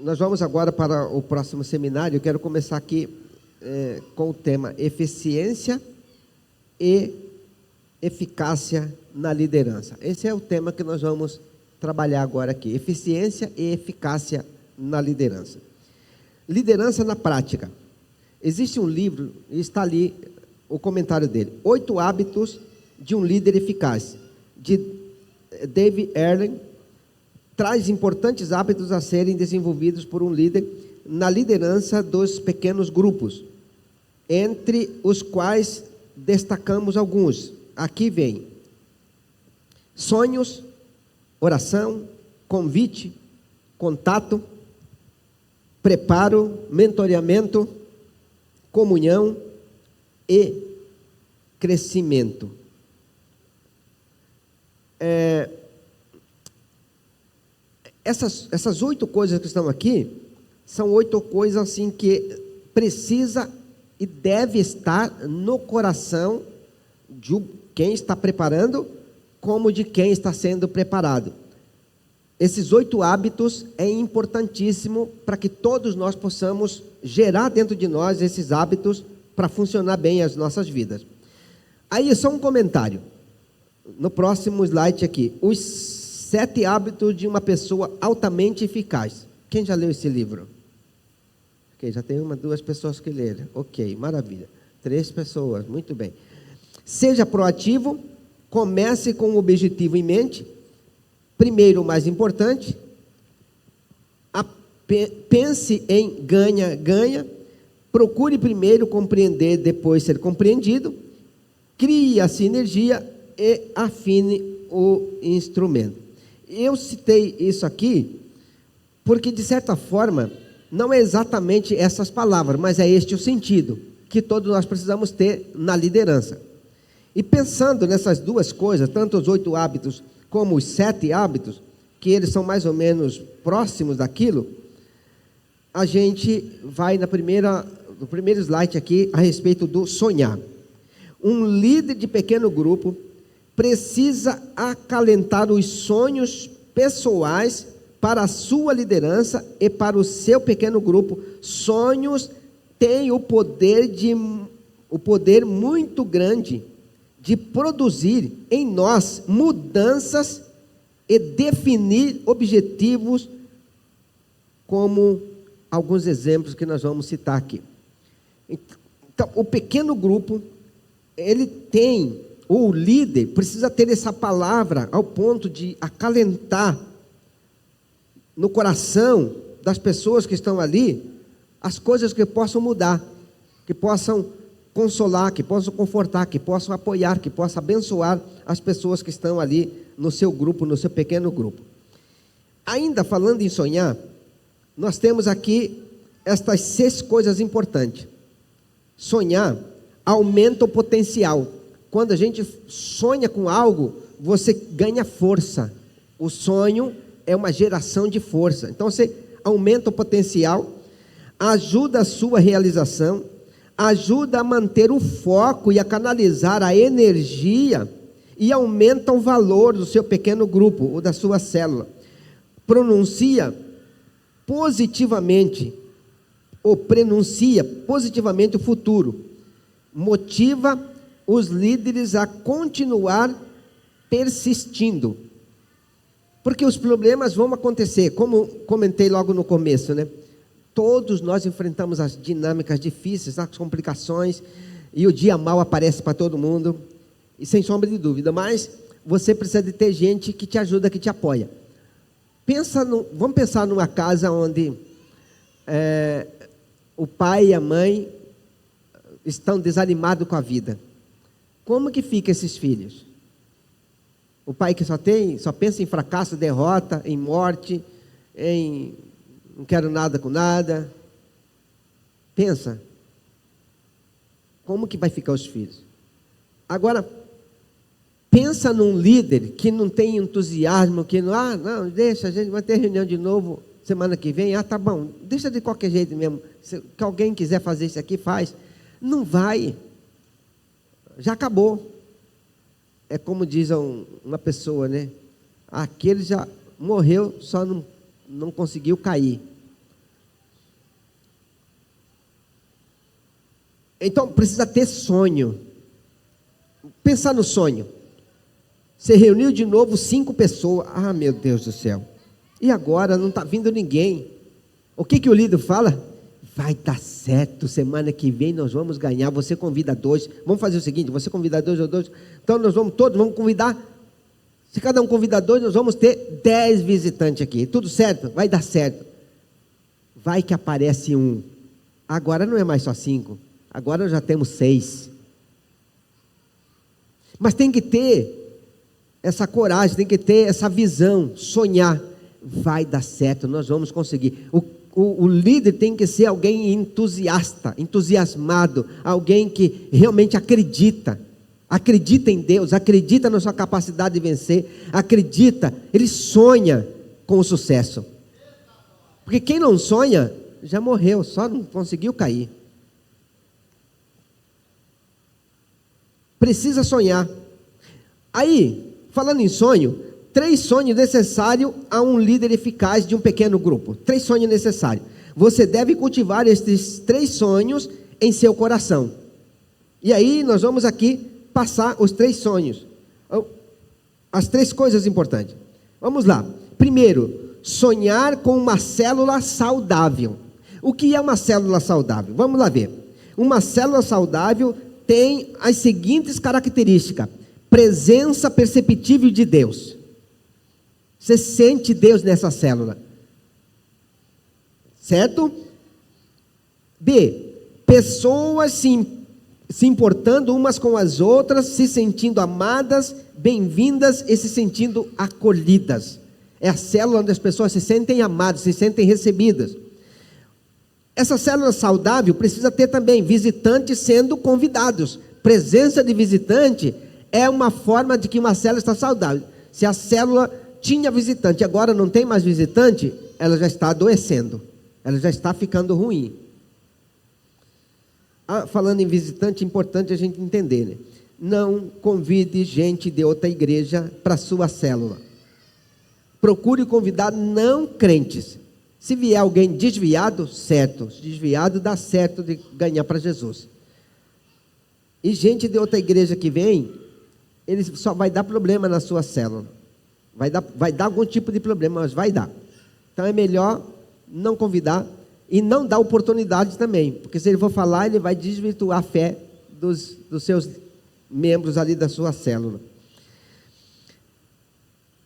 Nós vamos agora para o próximo seminário. Eu quero começar aqui com o tema eficiência e eficácia na liderança. Esse é o tema que nós vamos trabalhar agora aqui, eficiência e eficácia na liderança. Liderança na prática. Existe um livro, e está ali o comentário dele, 8 hábitos de um líder eficaz, de David Erling. Traz importantes hábitos a serem desenvolvidos por um líder na liderança dos pequenos grupos, entre os quais destacamos alguns. Aqui vem sonhos, oração, convite, contato, preparo, mentoreamento, comunhão e crescimento. Essas 8 coisas que estão aqui, são 8 coisas assim que precisa e deve estar no coração de quem está preparando, como de quem está sendo preparado. Esses 8 hábitos é importantíssimo para que todos nós possamos gerar dentro de nós esses hábitos para funcionar bem as nossas vidas. Aí só um comentário, no próximo slide aqui, os 7 hábitos de uma pessoa altamente eficaz. Quem já leu esse livro? Ok, já tem 2 pessoas que leram. Ok, maravilha. 3 pessoas, muito bem. Seja proativo, comece com um objetivo em mente. Primeiro, o mais importante, pense em ganha-ganha. Procure primeiro compreender, depois ser compreendido. Crie a sinergia e afine o instrumento. Eu citei isso aqui porque, de certa forma, não é exatamente essas palavras, mas é este o sentido que todos nós precisamos ter na liderança. E pensando nessas 2 coisas, tanto os 8 hábitos como os 7 hábitos, que eles são mais ou menos próximos daquilo, a gente vai no primeiro slide aqui a respeito do sonhar. Um líder de pequeno grupo precisa acalentar os sonhos pessoais para a sua liderança e para o seu pequeno grupo. Sonhos têm o poder muito grande de produzir em nós mudanças e definir objetivos, como alguns exemplos que nós vamos citar aqui. Então, o pequeno grupo, o líder precisa ter essa palavra ao ponto de acalentar no coração das pessoas que estão ali as coisas que possam mudar, que possam consolar, que possam confortar, que possam apoiar, que possam abençoar as pessoas que estão ali no seu grupo, no seu pequeno grupo. Ainda falando em sonhar, nós temos aqui estas 6 coisas importantes. Sonhar aumenta o potencial. Quando a gente sonha com algo, você ganha força. O sonho é uma geração de força. Então você aumenta o potencial, ajuda a sua realização, ajuda a manter o foco e a canalizar a energia e aumenta o valor do seu pequeno grupo ou da sua célula. Pronuncia positivamente ou prenuncia positivamente o futuro. Motiva os líderes a continuar persistindo. Porque os problemas vão acontecer, como comentei logo no começo, né? Todos nós enfrentamos as dinâmicas difíceis, as complicações, e o dia mau aparece para todo mundo, e sem sombra de dúvida, mas você precisa de ter gente que te ajuda, que te apoia. Vamos pensar numa casa onde o pai e a mãe estão desanimados com a vida. Como que fica esses filhos? O pai que só pensa em fracasso, derrota, em morte, em não quero nada com nada. Pensa, como que vai ficar os filhos? Agora, pensa num líder que não tem entusiasmo, que não, deixa, a gente vai ter reunião de novo semana que vem, tá bom, deixa de qualquer jeito mesmo, se alguém quiser fazer isso aqui, faz. Não vai, já acabou. É como diz uma pessoa, né? Aquele já morreu, só não conseguiu cair. Então precisa ter sonho. Pensar no sonho. Você reuniu de novo 5 pessoas. Ah, meu Deus do céu. E agora não está vindo ninguém. O que o líder fala? Vai dar certo, semana que vem nós vamos ganhar. Você convida 2. Vamos fazer o seguinte: você convida 2 ou 2. Então nós vamos convidar. Se cada um convidar 2, nós vamos ter 10 visitantes aqui. Tudo certo? Vai dar certo. Vai que aparece um. Agora não é mais só 5. Agora já temos 6. Mas tem que ter essa coragem, tem que ter essa visão, sonhar. Vai dar certo, nós vamos conseguir. O líder tem que ser alguém entusiasta, entusiasmado, alguém que realmente acredita em Deus, acredita na sua capacidade de vencer, acredita, ele sonha com o sucesso. Porque quem não sonha, já morreu, só não conseguiu cair. Precisa sonhar. Aí, falando em sonho, 3 sonhos necessários a um líder eficaz de um pequeno grupo. 3 sonhos necessários. Você deve cultivar estes 3 sonhos em seu coração. E aí nós vamos aqui passar os 3 sonhos. As 3 coisas importantes. Vamos lá. Primeiro, sonhar com uma célula saudável. O que é uma célula saudável? Vamos lá ver. Uma célula saudável tem as seguintes características: presença perceptível de Deus. Você sente Deus nessa célula. Certo? B. Pessoas se importando umas com as outras, se sentindo amadas, bem-vindas e se sentindo acolhidas. É a célula onde as pessoas se sentem amadas, se sentem recebidas. Essa célula saudável precisa ter também visitantes sendo convidados. Presença de visitante é uma forma de que uma célula está saudável. Se a célula tinha visitante, agora não tem mais visitante, ela já está adoecendo, ela já está ficando ruim. Falando em visitante, é importante a gente entender, né? Não convide gente de outra igreja para a sua célula. Procure convidar não crentes. Se vier alguém desviado, certo. Desviado dá certo de ganhar para Jesus. E gente de outra igreja que vem, ele só vai dar problema na sua célula. Vai dar algum tipo de problema, mas vai dar. Então é melhor não convidar e não dar oportunidade também. Porque se ele for falar, ele vai desvirtuar a fé dos seus membros ali da sua célula.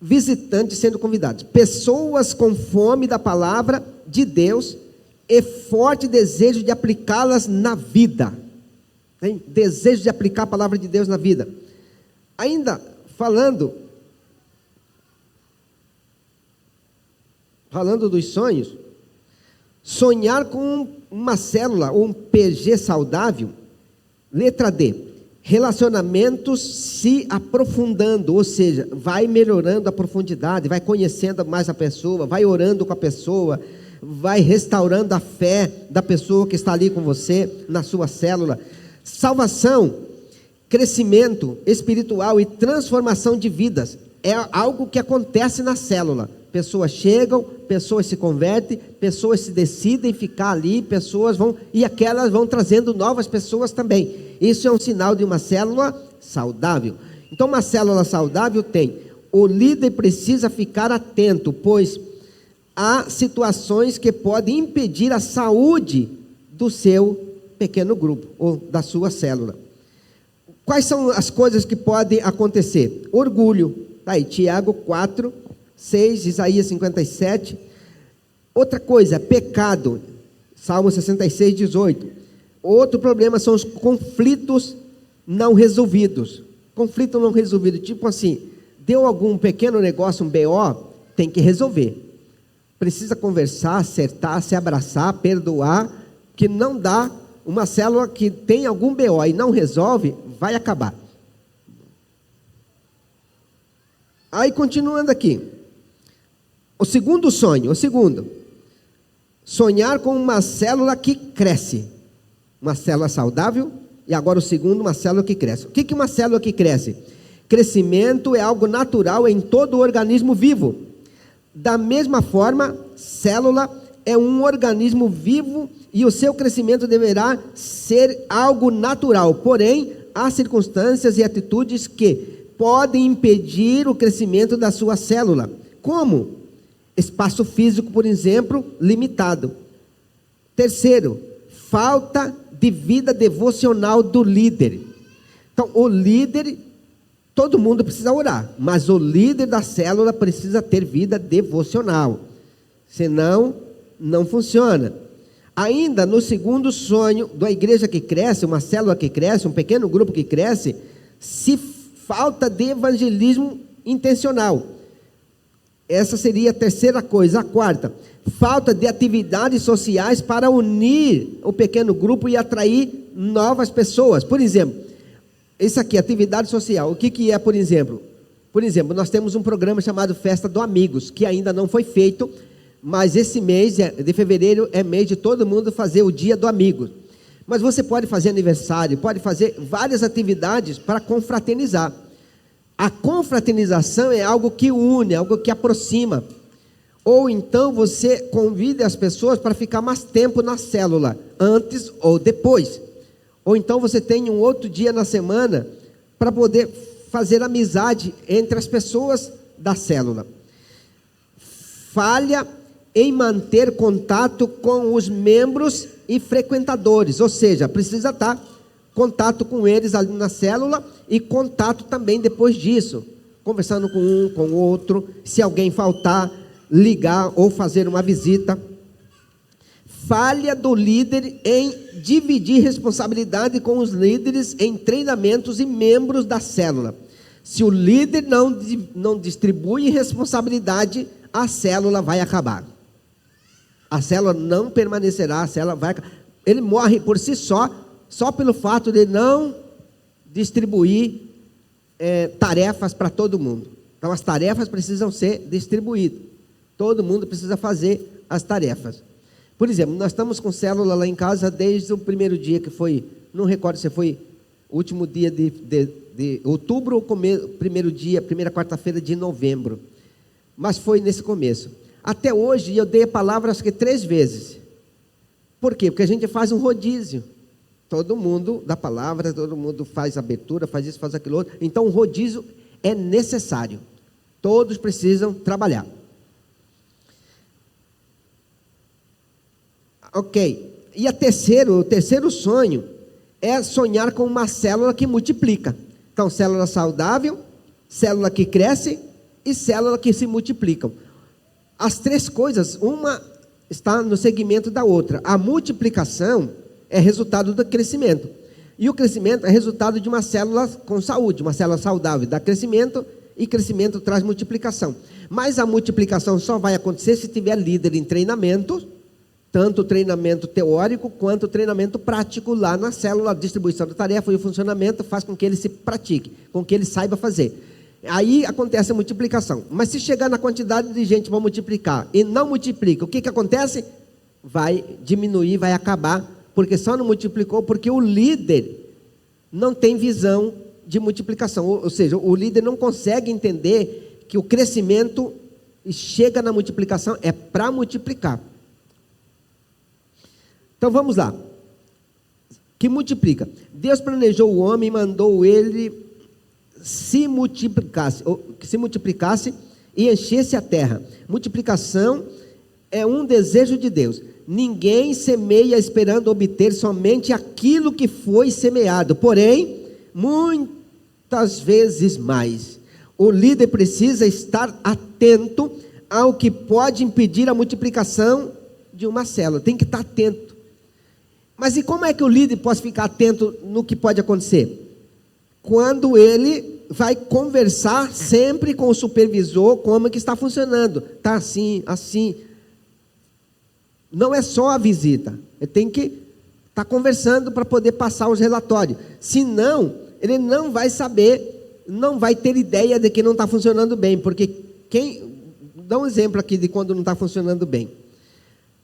Visitantes sendo convidados. Pessoas com fome da palavra de Deus e forte desejo de aplicá-las na vida. Tem desejo de aplicar a palavra de Deus na vida. Ainda falando dos sonhos, sonhar com uma célula ou um PG saudável. Letra D, relacionamentos se aprofundando, ou seja, vai melhorando a profundidade, vai conhecendo mais a pessoa, vai orando com a pessoa, vai restaurando a fé da pessoa que está ali com você, na sua célula. Salvação, crescimento espiritual e transformação de vidas, é algo que acontece na célula. Pessoas chegam, pessoas se convertem, pessoas se decidem ficar ali, pessoas vão, e aquelas vão trazendo novas pessoas também. Isso é um sinal de uma célula saudável. Então uma célula saudável tem, o líder precisa ficar atento, pois há situações que podem impedir a saúde do seu pequeno grupo, ou da sua célula. Quais são as coisas que podem acontecer? Orgulho, tá aí, Tiago 4, 6, Isaías 57. Outra coisa, pecado, Salmo 66, 18. Outro problema são os conflitos não resolvidos. Conflito não resolvido, tipo assim, deu algum pequeno negócio, um BO, tem que resolver. Precisa conversar, acertar, se abraçar, perdoar, que não dá. Uma célula que tem algum BO e não resolve, vai acabar. Aí continuando aqui. O segundo sonho, sonhar com uma célula que cresce. Uma célula saudável, e agora o segundo, uma célula que cresce. O que é uma célula que cresce? Crescimento é algo natural em todo o organismo vivo. Da mesma forma, célula é um organismo vivo e o seu crescimento deverá ser algo natural. Porém, há circunstâncias e atitudes que podem impedir o crescimento da sua célula. Como? Espaço físico, por exemplo, limitado. Terceiro, falta de vida devocional do líder. Então, o líder, todo mundo precisa orar, mas o líder da célula precisa ter vida devocional. Senão, não funciona. Ainda no segundo sonho da igreja que cresce, uma célula que cresce, um pequeno grupo que cresce, se falta de evangelismo intencional. Essa seria a terceira coisa. A quarta, falta de atividades sociais para unir o pequeno grupo e atrair novas pessoas. Por exemplo, isso aqui, atividade social. O que é, por exemplo? Por exemplo, nós temos um programa chamado Festa do Amigos, que ainda não foi feito, mas esse mês de fevereiro é mês de todo mundo fazer o dia do amigo. Mas você pode fazer aniversário, pode fazer várias atividades para confraternizar. A confraternização é algo que une, algo que aproxima. Ou então você convida as pessoas para ficar mais tempo na célula, antes ou depois. Ou então você tem um outro dia na semana para poder fazer amizade entre as pessoas da célula. Falha em manter contato com os membros e frequentadores, ou seja, precisa estar contato com eles ali na célula e contato também depois disso, conversando com um, com o outro, se alguém faltar, ligar ou fazer uma visita. Falha do líder em dividir responsabilidade com os líderes em treinamentos e membros da célula. Se o líder não distribui responsabilidade, a célula vai acabar. A célula não permanecerá, a célula vai acabar. Ele morre por si só pelo fato de não distribuir tarefas para todo mundo. Então as tarefas precisam ser distribuídas. Todo mundo precisa fazer as tarefas. Por exemplo, nós estamos com célula lá em casa desde o primeiro dia que foi, não recordo se foi o último dia de outubro ou primeiro dia, primeira quarta-feira de novembro. Mas foi nesse começo. Até hoje eu dei a palavra acho que 3 vezes. Por quê? Porque a gente faz um rodízio. Todo mundo dá palavra, todo mundo faz abertura, faz isso, faz aquilo outro. Então o rodízio é necessário. Todos precisam trabalhar. Ok. E o terceiro sonho é sonhar com uma célula que multiplica. Então, célula saudável, célula que cresce e célula que se multiplicam. As 3 coisas, uma está no segmento da outra. A multiplicação é resultado do crescimento. E o crescimento é resultado de uma célula com saúde, uma célula saudável. Dá crescimento e crescimento traz multiplicação. Mas a multiplicação só vai acontecer se tiver líder em treinamento, tanto o treinamento teórico quanto o treinamento prático lá na célula. A distribuição da tarefa e o funcionamento faz com que ele se pratique, com que ele saiba fazer. Aí acontece a multiplicação. Mas se chegar na quantidade de gente para multiplicar e não multiplica, o que acontece? Vai diminuir, vai acabar, porque só não multiplicou porque o líder não tem visão de multiplicação. Ou seja, o líder não consegue entender que o crescimento chega na multiplicação, é para multiplicar. Então vamos lá. Que multiplica. Deus planejou o homem e mandou ele que se multiplicasse e enchesse a terra. Multiplicação é um desejo de Deus. Ninguém semeia esperando obter somente aquilo que foi semeado, porém, muitas vezes mais. O líder precisa estar atento ao que pode impedir a multiplicação de uma célula. Tem que estar atento. Mas e como é que o líder pode ficar atento no que pode acontecer? Quando ele vai conversar sempre com o supervisor como que está funcionando. Está assim, assim. Não é só a visita. Ele tem que estar conversando para poder passar os relatórios. Senão, ele não vai saber, não vai ter ideia de que não está funcionando bem. Porque dá um exemplo aqui de quando não está funcionando bem.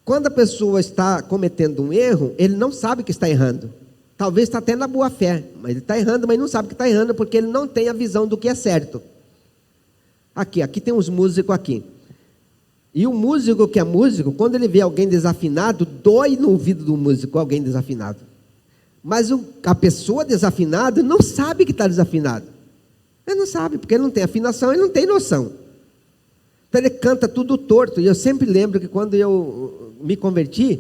Quando a pessoa está cometendo um erro, ele não sabe que está errando. Talvez está até na boa fé, mas ele está errando, mas não sabe que está errando, porque ele não tem a visão do que é certo. Aqui tem uns músicos aqui. E o músico que é músico, quando ele vê alguém desafinado, dói no ouvido do músico alguém desafinado. Mas a pessoa desafinada não sabe que está desafinado. Ele não sabe, porque ele não tem afinação, ele não tem noção. Então ele canta tudo torto. E eu sempre lembro que quando eu me converti,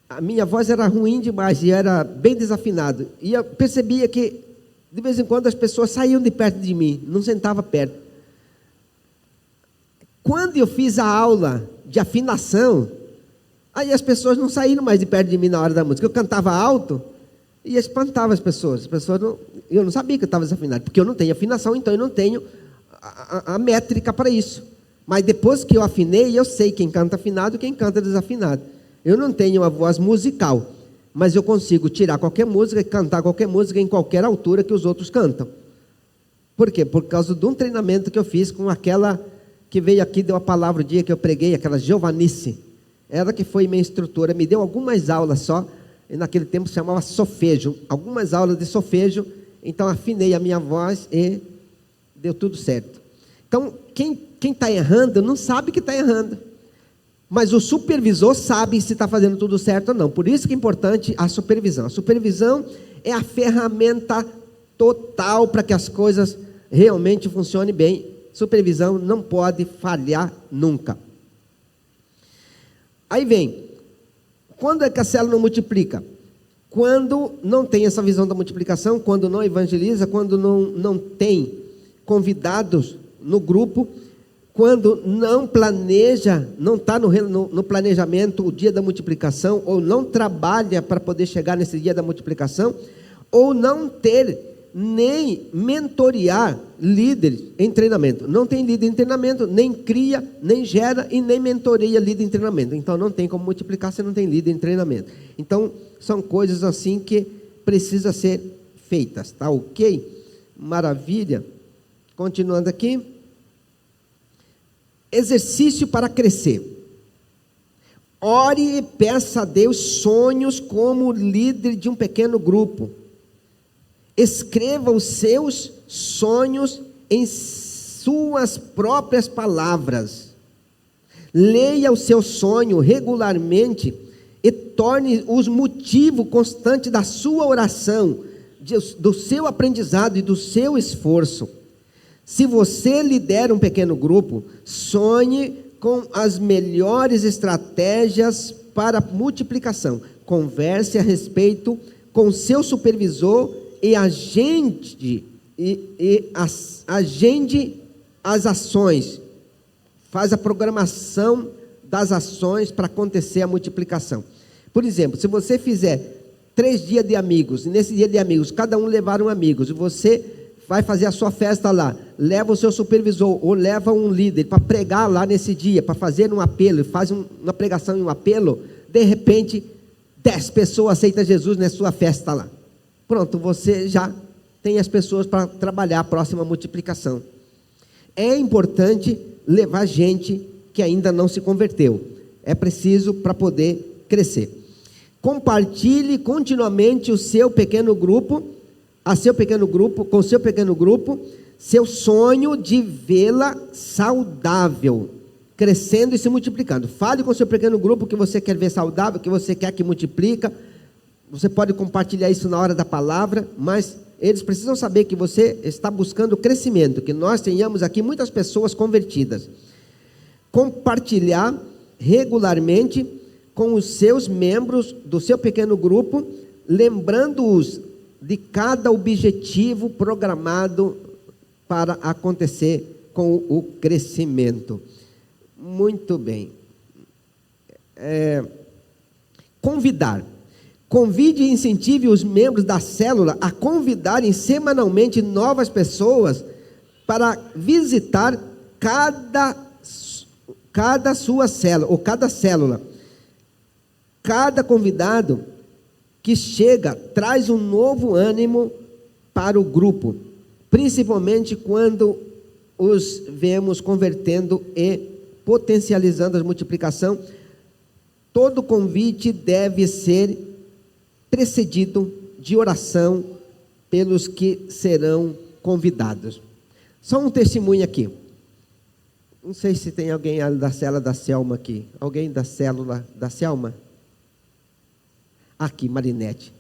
a minha voz era ruim demais e era bem desafinado. E eu percebia que, de vez em quando, as pessoas saíam de perto de mim, não sentavam perto. Quando eu fiz a aula de afinação, aí as pessoas não saíram mais de perto de mim na hora da música. Eu cantava alto e espantava as pessoas. Eu não sabia que eu estava desafinado, porque eu não tenho afinação, então eu não tenho a métrica para isso. Mas depois que eu afinei, eu sei quem canta afinado e quem canta desafinado. Eu não tenho uma voz musical, mas eu consigo tirar qualquer música e cantar qualquer música em qualquer altura que os outros cantam. Por quê? Por causa de um treinamento que eu fiz com aquela que veio aqui, deu a palavra o dia que eu preguei, aquela Giovanice. Ela que foi minha instrutora, me deu algumas aulas só, e naquele tempo se chamava solfejo, algumas aulas de solfejo, então afinei a minha voz e deu tudo certo. Então, quem está errando não sabe que está errando. Mas o supervisor sabe se está fazendo tudo certo ou não. Por isso que é importante a supervisão. A supervisão é a ferramenta total para que as coisas realmente funcionem bem. Supervisão não pode falhar nunca. Aí vem, quando é que a célula não multiplica? Quando não tem essa visão da multiplicação, quando não evangeliza, quando não tem convidados no grupo, quando não planeja, não está no planejamento o dia da multiplicação, ou não trabalha para poder chegar nesse dia da multiplicação, ou não ter nem mentorear líderes em treinamento. Não tem líder em treinamento, nem cria, nem gera e nem mentoreia líder em treinamento. Então não tem como multiplicar se não tem líder em treinamento. Então são coisas assim que precisam ser feitas, tá ok? Maravilha. Continuando aqui. Exercício para crescer. Ore e peça a Deus sonhos como líder de um pequeno grupo. Escreva os seus sonhos em suas próprias palavras. Leia o seu sonho regularmente e torne os motivo constante da sua oração, do seu aprendizado e do seu esforço. Se você lidera um pequeno grupo, sonhe com as melhores estratégias para multiplicação. Converse a respeito com seu supervisor e agende as ações. Faz a programação das ações para acontecer a multiplicação. Por exemplo, se você fizer 3 dias de amigos, e nesse dia de amigos, cada um levar um amigo, e você vai fazer a sua festa lá, leva o seu supervisor, ou leva um líder para pregar lá nesse dia, para fazer um apelo, faz uma pregação e um apelo, de repente, 10 pessoas aceitam Jesus na sua festa lá. Pronto, você já tem as pessoas para trabalhar a próxima multiplicação. É importante levar gente que ainda não se converteu. É preciso para poder crescer. Compartilhe continuamente o seu pequeno grupo, com seu pequeno grupo, seu sonho de vê-la saudável, crescendo e se multiplicando. Fale com seu pequeno grupo que você quer ver saudável, que você quer que multiplica. Você pode compartilhar isso na hora da palavra, mas eles precisam saber que você está buscando crescimento, que nós tenhamos aqui muitas pessoas convertidas. Compartilhar regularmente com os seus membros do seu pequeno grupo, lembrando-os de cada objetivo programado para acontecer com o crescimento. Muito bem. Convidar. Convide e incentive os membros da célula a convidarem semanalmente novas pessoas para visitar cada sua célula, ou cada célula. Cada convidado que chega traz um novo ânimo para o grupo, principalmente quando os vemos convertendo e potencializando a multiplicação. Todo convite deve ser precedido de oração pelos que serão convidados. Só um testemunho aqui. Não sei se tem alguém da célula da Selma aqui. Alguém da célula da Selma? Aqui, Marinete.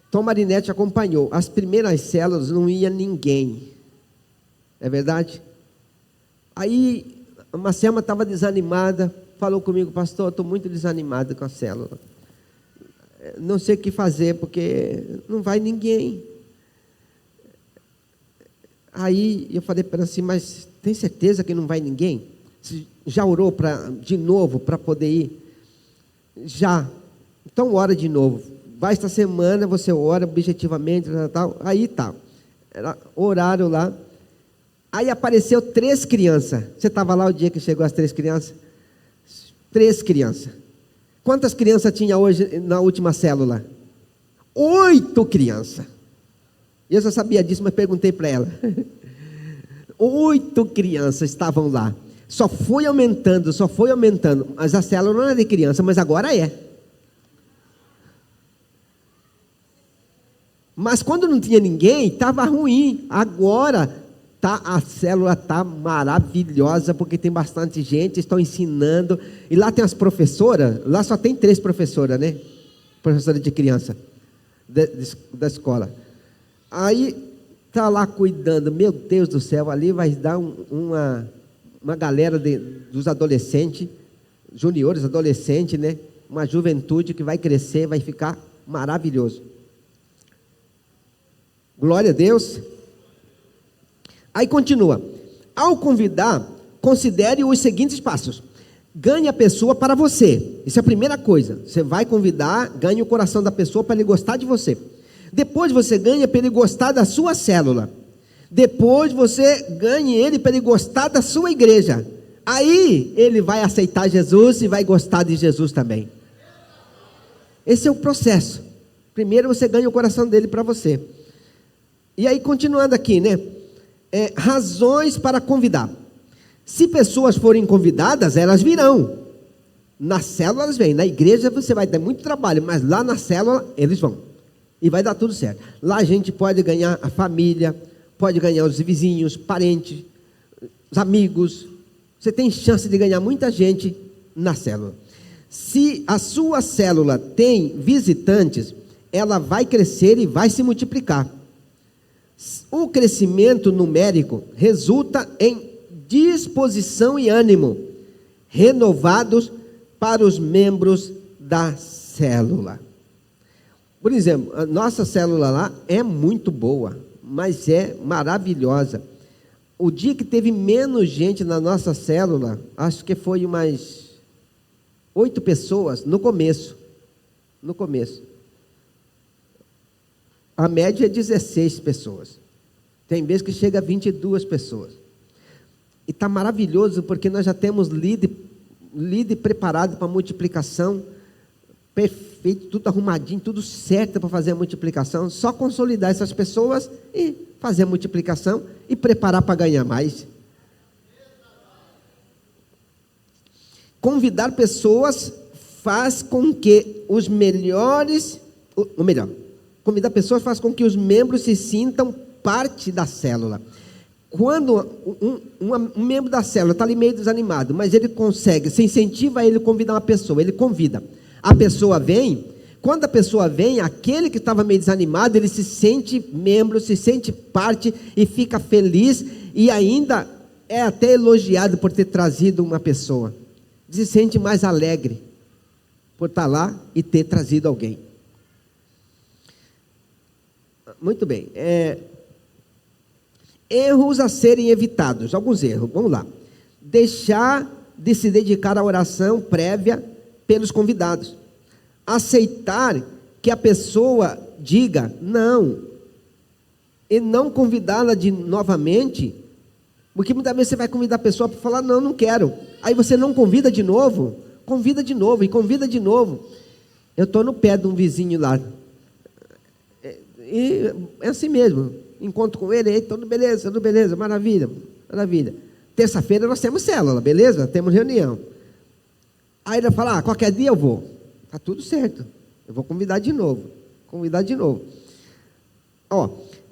Então, Marinete acompanhou. As primeiras células não ia ninguém. É verdade? Aí, a Marcela estava desanimada. Falou comigo, pastor, estou muito desanimado com a célula. Não sei o que fazer, porque não vai ninguém. Aí eu falei para ela assim, mas tem certeza que não vai ninguém? Você já orou de novo para poder ir? Já. Então ora de novo. Vai esta semana, você ora objetivamente, tal. Aí tá. Oraram lá. Aí apareceu 3 crianças. Você estava lá o dia que chegou as 3 crianças? 3 crianças. Quantas crianças tinha hoje na última célula? 8 crianças. Eu já sabia disso, mas perguntei para ela. 8 crianças estavam lá. Só foi aumentando. Mas a célula não era de criança, mas agora é. Mas quando não tinha ninguém, estava ruim. Agora a célula está maravilhosa, porque tem bastante gente, estão ensinando. E lá tem as professoras, lá só tem 3 professoras, né? Professora de criança, da escola. Aí está lá cuidando, meu Deus do céu, ali vai dar uma galera dos adolescentes, juniores, adolescentes, né? Uma juventude que vai crescer, vai ficar maravilhoso. Glória a Deus. Aí continua. Ao convidar, considere os seguintes passos. Ganhe a pessoa para você. Isso é a primeira coisa. Você vai convidar, ganhe o coração da pessoa para ele gostar de você. Depois você ganha para ele gostar da sua célula. Depois você ganhe ele para ele gostar da sua igreja. Aí ele vai aceitar Jesus e vai gostar de Jesus também. Esse é o processo. Primeiro você ganha o coração dele para você. E aí continuando aqui, né? Razões para convidar. Se pessoas forem convidadas, elas virão. Na célula elas vêm. Na igreja você vai ter muito trabalho, mas lá na célula eles vão. E vai dar tudo certo. Lá a gente pode ganhar a família, pode ganhar os vizinhos, parentes, os amigos. Você tem chance de ganhar muita gente na célula. Se a sua célula tem visitantes, ela vai crescer e vai se multiplicar. O crescimento numérico resulta em disposição e ânimo renovados para os membros da célula. Por exemplo, a nossa célula lá é muito boa, mas é maravilhosa. O dia que teve menos gente na nossa célula, acho que foi umas 8 pessoas no começo. A média é 16 pessoas. Tem vezes que chega a 22 pessoas. E está maravilhoso, porque nós já temos líder preparado para multiplicação, perfeito, tudo arrumadinho, tudo certo para fazer a multiplicação. Só consolidar essas pessoas e fazer a multiplicação e preparar para ganhar mais. Convidar pessoas faz com que os convidar pessoas faz com que os membros se sintam parte da célula. Quando um membro da célula está ali meio desanimado, mas ele consegue, você incentiva ele a convidar uma pessoa, ele convida. A pessoa vem, quando a pessoa vem, aquele que estava meio desanimado, ele se sente membro, se sente parte e fica feliz e ainda é até elogiado por ter trazido uma pessoa. Se sente mais alegre por estar lá e ter trazido alguém. Muito bem. Erros a serem evitados. Alguns erros. Vamos lá. Deixar de se dedicar à oração prévia pelos convidados. Aceitar que a pessoa diga não. E não convidá-la novamente. Porque muitas vezes você vai convidar a pessoa para falar, não quero. Aí você não convida de novo. Convida de novo e convida de novo. Eu estou no pé de um vizinho lá. E é assim mesmo. Encontro com ele, tudo beleza, maravilha. Terça-feira nós temos célula, beleza? Temos reunião. Aí ele fala, qualquer dia eu vou. Está tudo certo. Eu vou convidar de novo.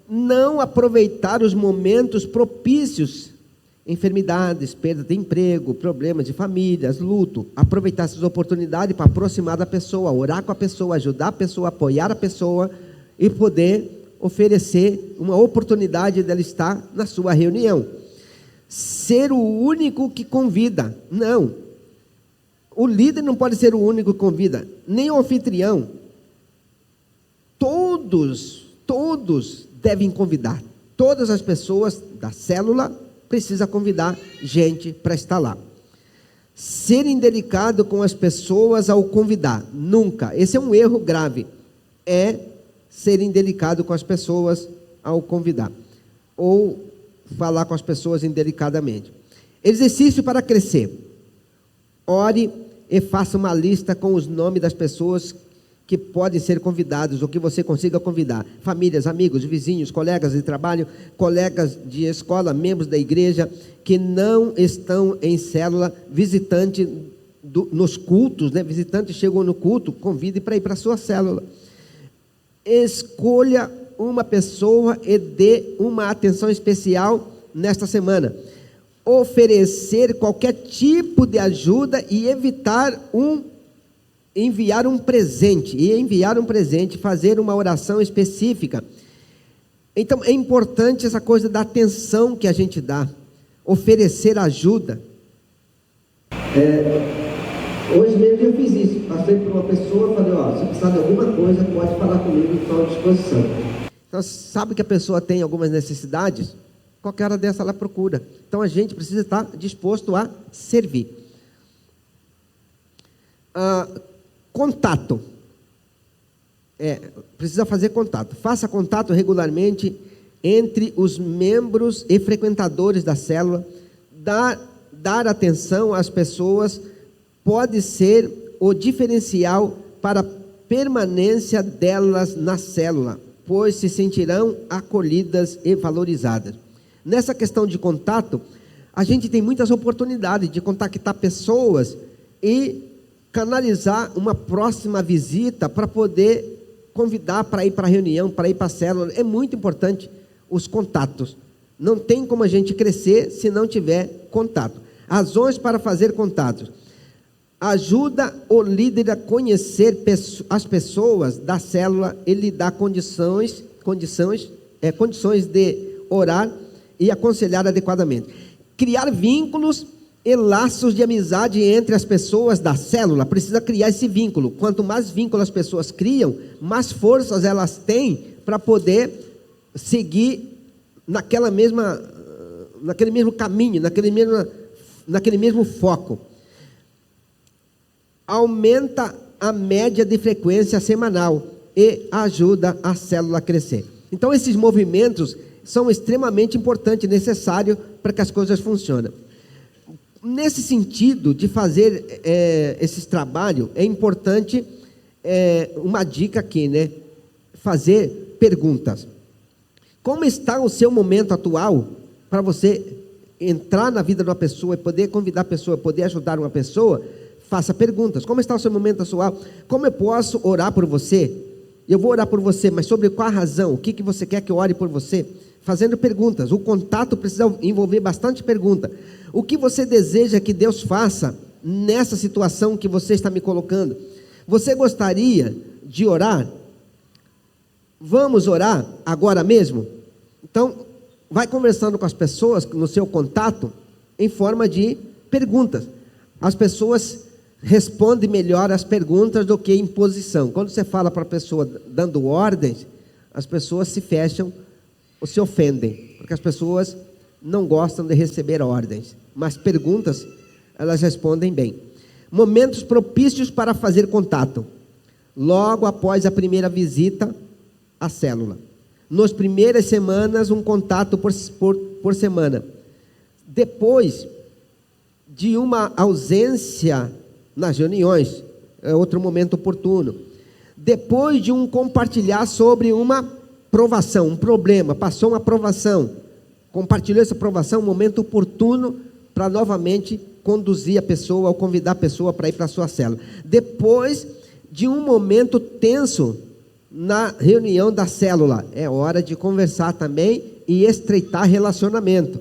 Não aproveitar os momentos propícios enfermidades, perda de emprego, problemas de famílias, luto. Aproveitar essas oportunidades para aproximar da pessoa, orar com a pessoa, ajudar a pessoa, apoiar a pessoa e poder oferecer uma oportunidade dela estar na sua reunião. Ser o único que convida, não. O líder não pode ser o único que convida, nem o anfitrião. Todos devem convidar. Todas as pessoas da célula precisam convidar gente para estar lá. Ser indelicado com as pessoas ao convidar, nunca. Esse é um erro grave. É ser indelicado com as pessoas ao convidar. Ou falar com as pessoas indelicadamente. Exercício para crescer. Ore e faça uma lista com os nomes das pessoas que podem ser convidados, ou que você consiga convidar. Famílias, amigos, vizinhos, colegas de trabalho, colegas de escola, membros da igreja, que não estão em célula, visitante nos cultos, né? Visitantes chegam no culto, convide para ir para a sua célula. Escolha uma pessoa e dê uma atenção especial nesta semana. Oferecer qualquer tipo de ajuda e enviar um presente, fazer uma oração específica. Então é importante essa coisa da atenção que a gente dá, oferecer ajuda. Hoje mesmo eu fiz isso, passei por uma pessoa, falei, se precisar de alguma coisa, pode falar comigo, estou à disposição. Então, sabe que a pessoa tem algumas necessidades, qualquer hora dessa ela procura. Então a gente precisa estar disposto a servir. Contato. Precisa fazer contato. Faça contato regularmente entre os membros e frequentadores da célula. Dar atenção às pessoas pode ser o diferencial para a permanência delas na célula, pois se sentirão acolhidas e valorizadas. Nessa questão de contato, a gente tem muitas oportunidades de contactar pessoas e canalizar uma próxima visita para poder convidar para ir para a reunião, para ir para a célula. É muito importante os contatos. Não tem como a gente crescer se não tiver contato. Razões para fazer contatos. Ajuda o líder a conhecer as pessoas da célula e lhe dá condições de orar e aconselhar adequadamente. Criar vínculos e laços de amizade entre as pessoas da célula. Precisa criar esse vínculo. Quanto mais vínculo as pessoas criam, mais forças elas têm para poder seguir naquele mesmo caminho, naquele mesmo foco. Aumenta a média de frequência semanal e ajuda a célula a crescer. Então esses movimentos são extremamente importantes e necessários para que as coisas funcionem. Nesse sentido de fazer esses trabalhos, é importante uma dica aqui, né? Fazer perguntas. Como está o seu momento atual para você entrar na vida de uma pessoa e poder convidar a pessoa, poder ajudar uma pessoa? Faça perguntas. Como está o seu momento atual? Como eu posso orar por você? Eu vou orar por você, mas sobre qual razão? O que você quer que eu ore por você? Fazendo perguntas. O contato precisa envolver bastante pergunta. O que você deseja que Deus faça nessa situação que você está me colocando? Você gostaria de orar? Vamos orar agora mesmo? Então, vai conversando com as pessoas no seu contato em forma de perguntas. As pessoas respondem melhor as perguntas do que imposição. Quando você fala para a pessoa dando ordens, as pessoas se fecham ou se ofendem, porque as pessoas não gostam de receber ordens, mas perguntas, elas respondem bem. Momentos propícios para fazer contato. Logo após a primeira visita à célula. Nas primeiras semanas, um contato por semana. Depois de uma ausência nas reuniões, é outro momento oportuno. Depois de um compartilhar sobre uma provação, um problema, passou uma provação, compartilhou essa provação, um momento oportuno para novamente conduzir a pessoa, ou convidar a pessoa para ir para a sua célula. Depois de um momento tenso na reunião da célula, é hora de conversar também e estreitar relacionamento.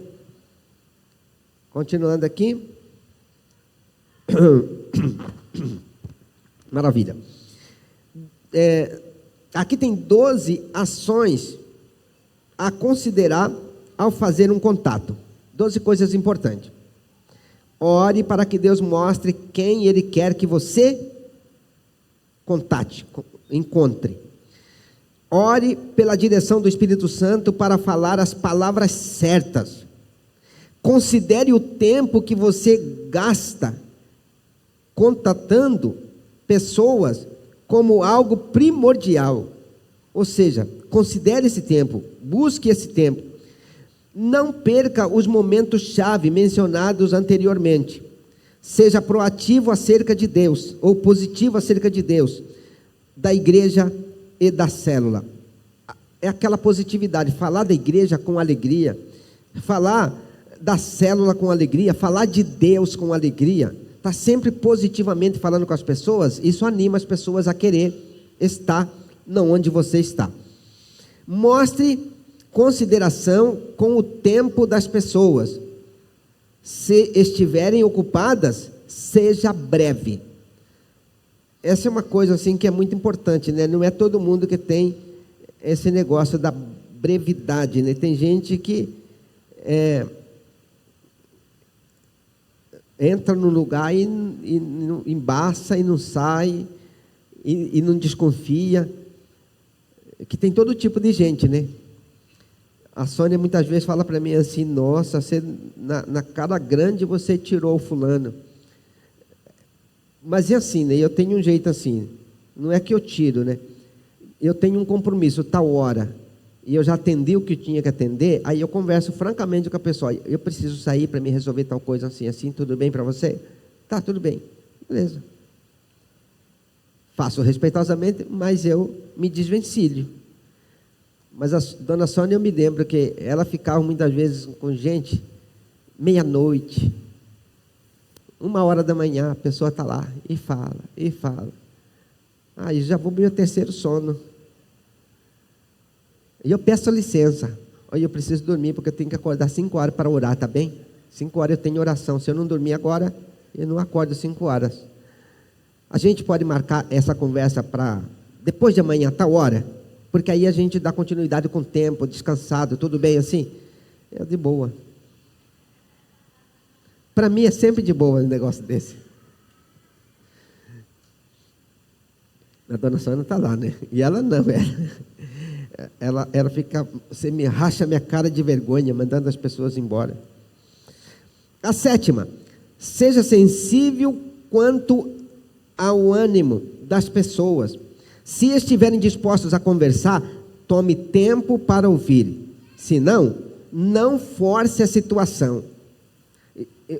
Continuando aqui. Maravilha. Aqui tem 12 ações a considerar ao fazer um contato. 12 coisas importantes. Ore para que Deus mostre quem Ele quer que você contate, encontre. Ore pela direção do Espírito Santo para falar as palavras certas. Considere o tempo que você gasta contatando pessoas como algo primordial. Ou seja, considere esse tempo, busque esse tempo. Não perca os momentos-chave mencionados anteriormente. Seja proativo acerca de Deus, ou positivo acerca de Deus, da igreja e da célula. É aquela positividade, falar da igreja com alegria, falar da célula com alegria, falar de Deus com alegria, está sempre positivamente falando com as pessoas. Isso anima as pessoas a querer estar onde você está. Mostre consideração com o tempo das pessoas. Se estiverem ocupadas, seja breve. Essa é uma coisa assim que é muito importante, né? Não é todo mundo que tem esse negócio da brevidade, né? Tem gente que entra no lugar e embaça e não sai, e não desconfia, que tem todo tipo de gente, né? A Sônia muitas vezes fala para mim assim: nossa, você, na cara grande você tirou o fulano. Mas é assim, né? Eu tenho um jeito assim, não é que eu tiro, né? Eu tenho um compromisso, tal hora, e eu já atendi o que tinha que atender, aí eu converso francamente com a pessoa: eu preciso sair para me resolver tal coisa assim, assim, tudo bem para você? Tá, tudo bem, beleza. Faço respeitosamente, mas eu me desvencilho. Mas a dona Sônia, eu me lembro que ela ficava muitas vezes com gente, meia-noite, 1h da manhã, a pessoa está lá, e fala, e fala. Aí já vou para o meu terceiro sono. E eu peço licença. Olha, eu preciso dormir, porque eu tenho que acordar 5 horas para orar, tá bem? 5 horas eu tenho oração. Se eu não dormir agora, eu não acordo 5 horas. A gente pode marcar essa conversa para depois de amanhã, tal hora? Porque aí a gente dá continuidade com o tempo, descansado, tudo bem assim? É de boa. Para mim é sempre de boa um negócio desse. A dona Sônia está lá, né? E ela não, ela fica, você me racha minha cara de vergonha, mandando as pessoas embora. A 7ª, seja sensível quanto ao ânimo das pessoas. Se estiverem dispostos a conversar, tome tempo para ouvir. Se não, não force a situação.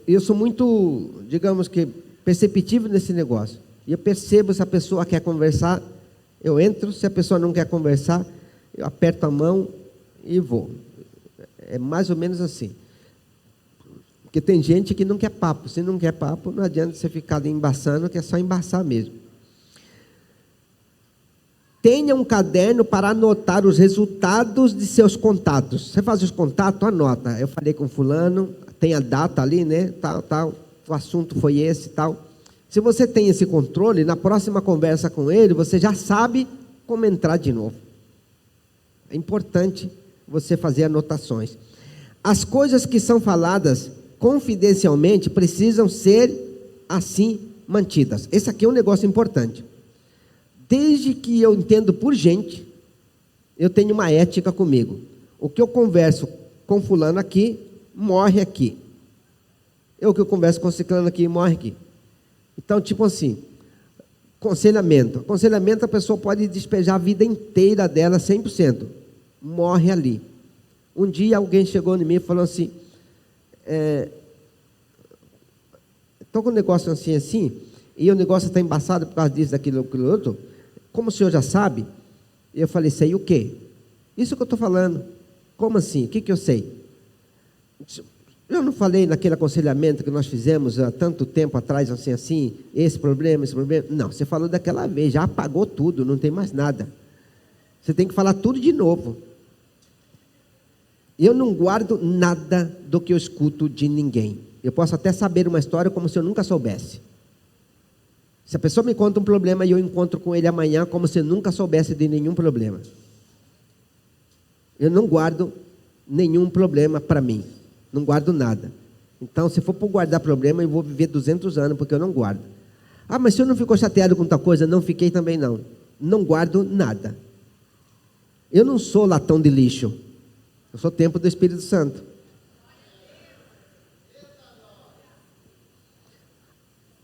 Eu sou muito, digamos que, perceptivo nesse negócio. E eu percebo se a pessoa quer conversar, eu entro. Se a pessoa não quer conversar, eu aperto a mão e vou. É mais ou menos assim. Porque tem gente que não quer papo. Se não quer papo, não adianta você ficar ali embaçando, que é só embaçar mesmo. Tenha um caderno para anotar os resultados de seus contatos. Você faz os contatos, anota. Eu falei com fulano, tem a data ali, né? Tal, o assunto foi esse, tal. Se você tem esse controle, na próxima conversa com ele, você já sabe como entrar de novo. É importante você fazer anotações. As coisas que são faladas confidencialmente precisam ser assim mantidas. Esse aqui é um negócio importante. Desde que eu entendo por gente, eu tenho uma ética comigo. O que eu converso com fulano aqui, morre aqui. O que eu converso com ciclano aqui, morre aqui. Então, tipo assim, aconselhamento. Aconselhamento, a pessoa pode despejar a vida inteira dela, 100%. Morre ali. Um dia alguém chegou em mim e falou assim: estou com um negócio assim, e o negócio está embaçado por causa disso, daquilo, aquilo outro. Como o senhor já sabe? Eu falei: sei o quê? Isso que eu estou falando. Como assim? O que eu sei? Eu não falei naquele aconselhamento que nós fizemos há tanto tempo atrás, assim, esse problema. Não, você falou daquela vez, já apagou tudo, não tem mais nada. Você tem que falar tudo de novo. Eu não guardo nada do que eu escuto de ninguém. Eu posso até saber uma história como se eu nunca soubesse. Se a pessoa me conta um problema e eu encontro com ele amanhã, como se eu nunca soubesse de nenhum problema. Eu não guardo nenhum problema para mim. Não guardo nada. Então, se for por guardar problema, eu vou viver 200 anos, porque eu não guardo. Ah, mas o senhor não ficou chateado com tal coisa? Não fiquei também não. Não guardo nada. Eu não sou latão de lixo. Eu sou templo do Espírito Santo.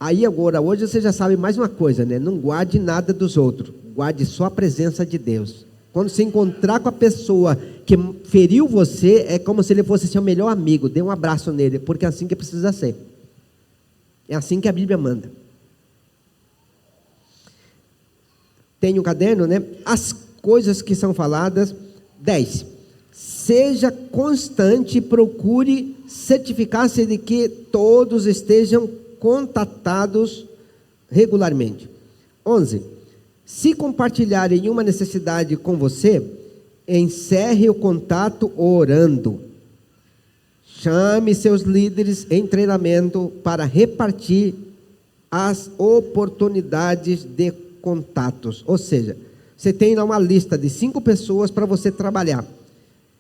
Aí agora, hoje você já sabe mais uma coisa, né? Não guarde nada dos outros. Guarde só a presença de Deus. Quando você encontrar com a pessoa que feriu você, é como se ele fosse seu melhor amigo. Dê um abraço nele, porque é assim que precisa ser. É assim que a Bíblia manda. Tem um caderno, né? As coisas que são faladas. 10. Seja constante e procure certificar-se de que todos estejam contatados regularmente. 11. Se compartilharem uma necessidade com você, encerre o contato orando. Chame seus líderes em treinamento para repartir as oportunidades de contatos. Ou seja, você tem lá uma lista de 5 pessoas para você trabalhar.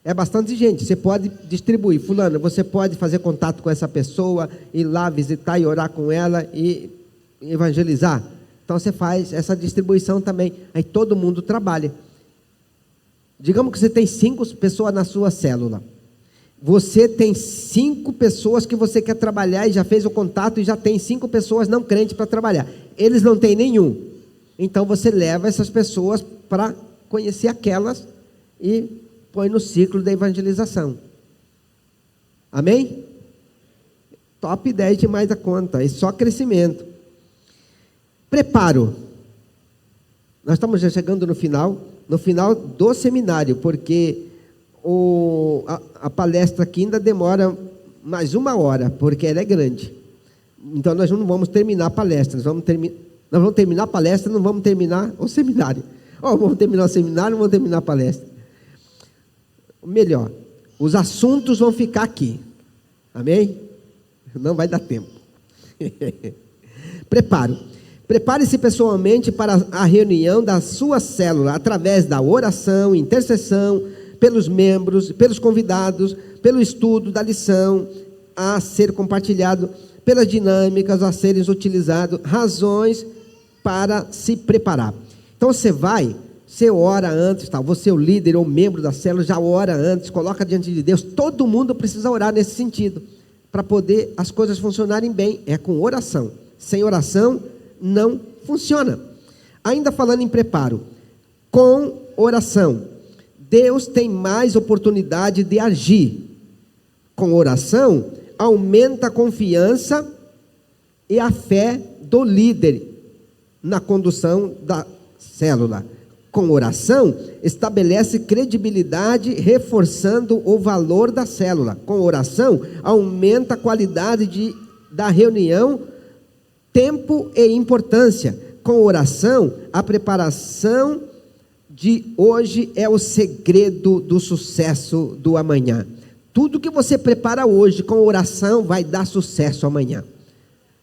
É bastante gente, você pode distribuir. Fulano, você pode fazer contato com essa pessoa, ir lá visitar e orar com ela e evangelizar. Então você faz essa distribuição também. Aí todo mundo trabalha. Digamos que você tem 5 pessoas na sua célula. Você tem 5 pessoas que você quer trabalhar e já fez o contato e já tem 5 pessoas não crentes para trabalhar. Eles não têm nenhum. Então você leva essas pessoas para conhecer aquelas e põe no ciclo da evangelização. Amém? Top 10 demais da conta. E só crescimento. Preparo. Nós estamos já chegando no final do seminário, porque a palestra aqui ainda demora mais 1 hora, porque ela é grande. Então nós não vamos terminar a palestra, nós vamos terminar a palestra, não vamos terminar o seminário. Vamos terminar o seminário, não vamos terminar a palestra. Melhor, os assuntos vão ficar aqui. Amém? Não vai dar tempo. Preparo. Prepare-se pessoalmente para a reunião da sua célula, através da oração, intercessão, pelos membros, pelos convidados, pelo estudo da lição a ser compartilhado, pelas dinâmicas a serem utilizadas, razões para se preparar. Então você ora antes, tá? Você é o líder ou membro da célula, já ora antes, coloca diante de Deus. Todo mundo precisa orar nesse sentido, para poder as coisas funcionarem bem. É com oração. Sem oração não funciona. Ainda falando em preparo, com oração, Deus tem mais oportunidade de agir. Com oração, aumenta a confiança e a fé do líder na condução da célula. Com oração, estabelece credibilidade, reforçando o valor da célula. Com oração, aumenta a qualidade da reunião, tempo e importância. Com oração, a preparação de hoje é o segredo do sucesso do amanhã. Tudo que você prepara hoje com oração vai dar sucesso amanhã.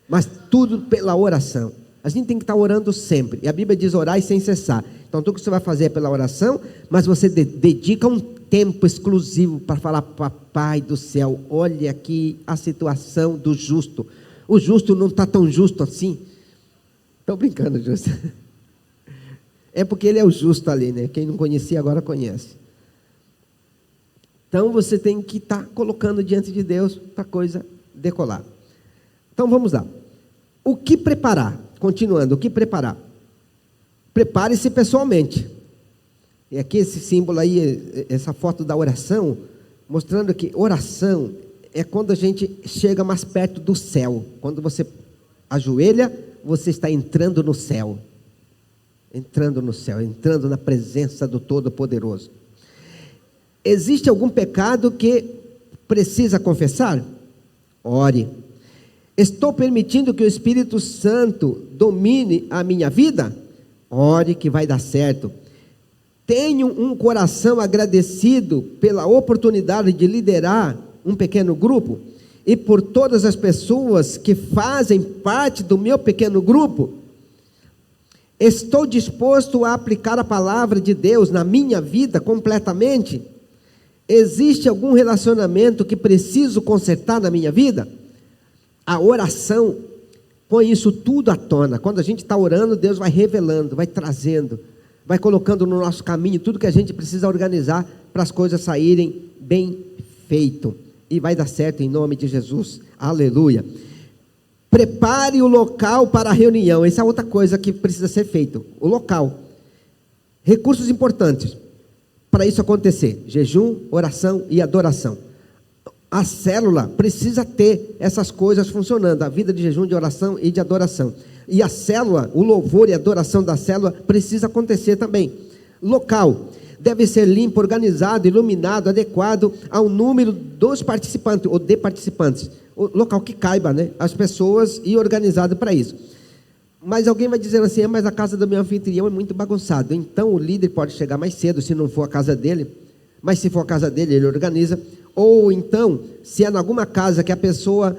Mas tudo pela oração. A gente tem que estar orando sempre. E a Bíblia diz orar sem cessar. Então tudo que você vai fazer é pela oração, mas você dedica um tempo exclusivo para falar: Papai do céu, olha aqui a situação do justo. O justo não está tão justo assim. Estou brincando, justo. É porque ele é o justo ali, né? Quem não conhecia agora conhece. Então você tem que estar colocando diante de Deus para a coisa decolar. Então vamos lá. O que preparar? Continuando, o que preparar? Prepare-se pessoalmente. E aqui esse símbolo aí, essa foto da oração, mostrando que oração é quando a gente chega mais perto do céu. Quando você ajoelha, você está entrando no céu. Entrando no céu, entrando na presença do Todo-Poderoso. Existe algum pecado que precisa confessar? Ore. Estou permitindo que o Espírito Santo domine a minha vida? Ore que vai dar certo. Tenho um coração agradecido pela oportunidade de liderar um pequeno grupo? e por todas as pessoas que fazem parte do meu pequeno grupo, estou disposto a aplicar a palavra de Deus na minha vida completamente? Existe algum relacionamento que preciso consertar na minha vida? A oração põe isso tudo à tona. Quando a gente está orando, Deus vai revelando, vai trazendo, vai colocando no nosso caminho tudo que a gente precisa organizar para as coisas saírem bem feito. E vai dar certo em nome de Jesus. Aleluia. Prepare o local para a reunião. Essa é outra coisa que precisa ser feito. O local. Recursos importantes para isso acontecer: jejum, oração e adoração. A célula precisa ter essas coisas funcionando. A vida de jejum, de oração e de adoração. E a célula, o louvor e a adoração da célula precisa acontecer também. Local. Deve ser limpo, organizado, iluminado, adequado ao número dos participantes, ou de participantes. O local que caiba, né, as pessoas, e organizado para isso. Mas alguém vai dizer assim: mas a casa do meu anfitrião é muito bagunçada. Então o líder pode chegar mais cedo, se não for a casa dele. Mas se for a casa dele, ele organiza. Ou então, se é em alguma casa que a pessoa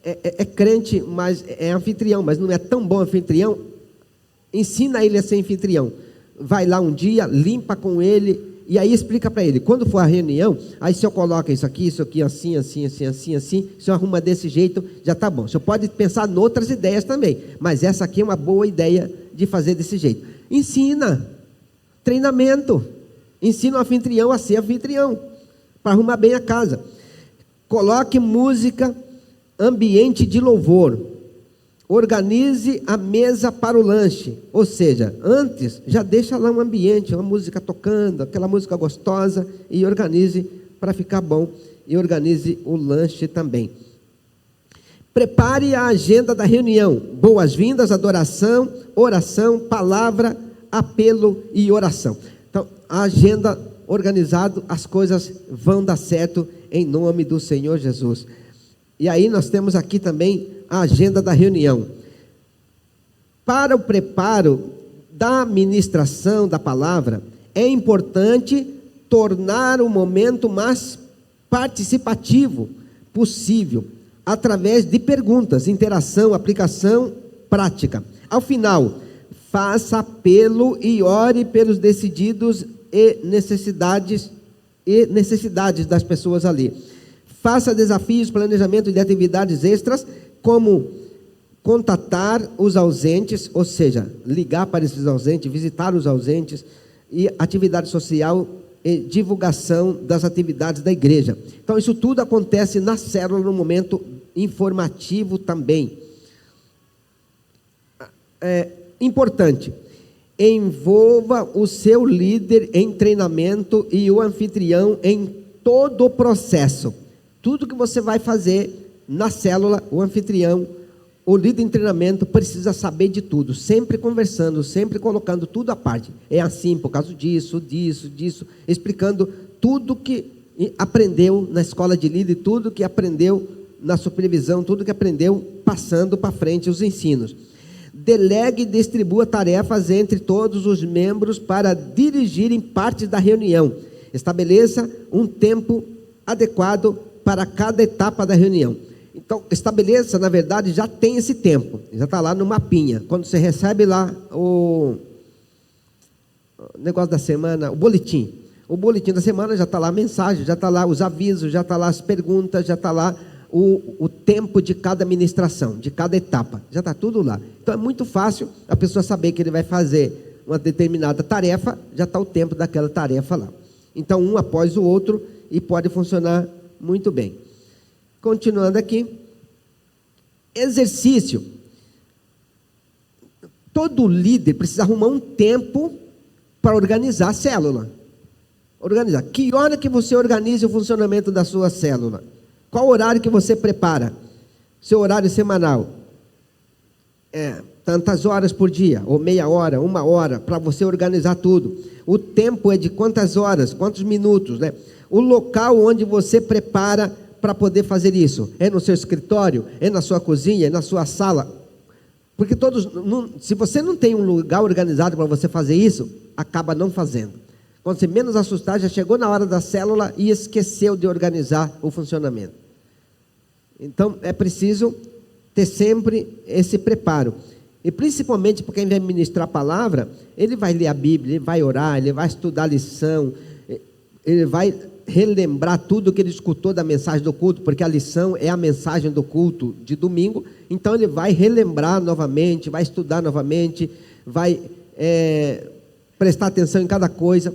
é crente, mas é anfitrião, mas não é tão bom anfitrião, ensina ele a ser anfitrião. Vai lá um dia, limpa com ele, e aí explica para ele: quando for a reunião, aí o senhor coloca isso aqui, assim, o senhor arruma desse jeito, já está bom. O senhor pode pensar em outras ideias também, mas essa aqui é uma boa ideia de fazer desse jeito. Ensina, treinamento, ensina o anfitrião a ser anfitrião, para arrumar bem a casa. Coloque música, ambiente de louvor. Organize a mesa para o lanche, ou seja, antes já deixa lá um ambiente, uma música tocando, aquela música gostosa, e organize para ficar bom, e organize o lanche também. Prepare a agenda da reunião: boas-vindas, adoração, oração, palavra, apelo e oração. Então, a agenda organizada, as coisas vão dar certo em nome do Senhor Jesus. E aí nós temos aqui também a agenda da reunião. Para o preparo da ministração da palavra, é importante tornar o momento mais participativo possível, através de perguntas, interação, aplicação prática. Ao final, faça apelo e ore pelos decididos e necessidades das pessoas ali. Faça desafios, planejamento de atividades extras, como contatar os ausentes, ou seja, ligar para esses ausentes, visitar os ausentes, e atividade social e divulgação das atividades da igreja. Então isso tudo acontece na célula, no momento informativo também. Importante: envolva o seu líder em treinamento e o anfitrião em todo o processo. Tudo que você vai fazer na célula, o anfitrião, o líder em treinamento precisa saber de tudo, sempre conversando, sempre colocando tudo à parte. É assim por causa disso, explicando tudo que aprendeu na escola de líder, tudo que aprendeu na supervisão, tudo que aprendeu passando para frente os ensinos. Delegue e distribua tarefas entre todos os membros para dirigirem partes da reunião. Estabeleça um tempo adequado para cada etapa da reunião. Então, estabeleça, na verdade, já tem esse tempo, já está lá no mapinha. Quando você recebe lá o negócio da semana, o boletim da semana, já está lá a mensagem, já está lá os avisos, já está lá as perguntas, já está lá o tempo de cada ministração, de cada etapa, já está tudo lá. Então é muito fácil a pessoa saber que ele vai fazer uma determinada tarefa, já está o tempo daquela tarefa lá. Então, um após o outro, e pode funcionar muito bem. Continuando aqui, exercício. Todo líder precisa arrumar um tempo para organizar a célula. Organizar. Que hora que você organiza o funcionamento da sua célula? Qual horário que você prepara? Seu horário semanal. Tantas horas por dia, ou meia hora, 1 hora, para você organizar tudo. O tempo é de quantas horas, quantos minutos, né? O local onde você prepara para poder fazer isso, é no seu escritório, é na sua cozinha, é na sua sala, porque se você não tem um lugar organizado para você fazer isso, acaba não fazendo. Quando você menos assustar, já chegou na hora da célula e esqueceu de organizar o funcionamento. Então, é preciso ter sempre esse preparo. E principalmente para quem vai ministrar a palavra, ele vai ler a Bíblia, ele vai orar, ele vai estudar a lição, ele vai relembrar tudo que ele escutou da mensagem do culto, porque a lição é a mensagem do culto de domingo. Então ele vai relembrar novamente, vai estudar novamente, vai prestar atenção em cada coisa,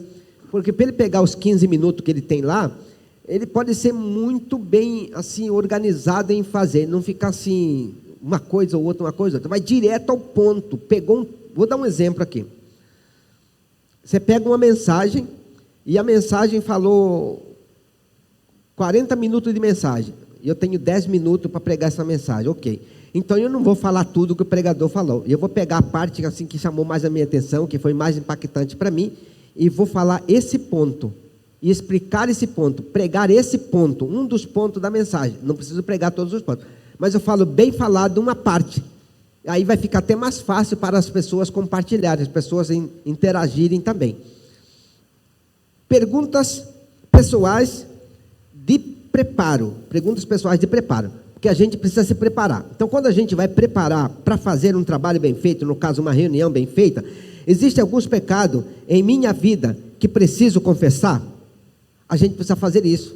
porque para ele pegar os 15 minutos que ele tem lá, ele pode ser muito bem assim organizado em fazer, não ficar assim uma coisa ou outra, uma coisa ou outra, vai direto ao ponto. Vou dar um exemplo aqui. Você pega uma mensagem e a mensagem falou 40 minutos de mensagem, e eu tenho 10 minutos para pregar essa mensagem, ok. Então eu não vou falar tudo que o pregador falou, eu vou pegar a parte assim que chamou mais a minha atenção, que foi mais impactante para mim, e vou falar esse ponto, e explicar esse ponto, pregar esse ponto, um dos pontos da mensagem. Não preciso pregar todos os pontos, mas eu falo bem falado uma parte. Aí vai ficar até mais fácil para as pessoas compartilharem, as pessoas interagirem também. Perguntas pessoais de preparo, porque a gente precisa se preparar. Então, quando a gente vai preparar para fazer um trabalho bem feito, no caso uma reunião bem feita, existem alguns pecados em minha vida que preciso confessar? A gente precisa fazer isso,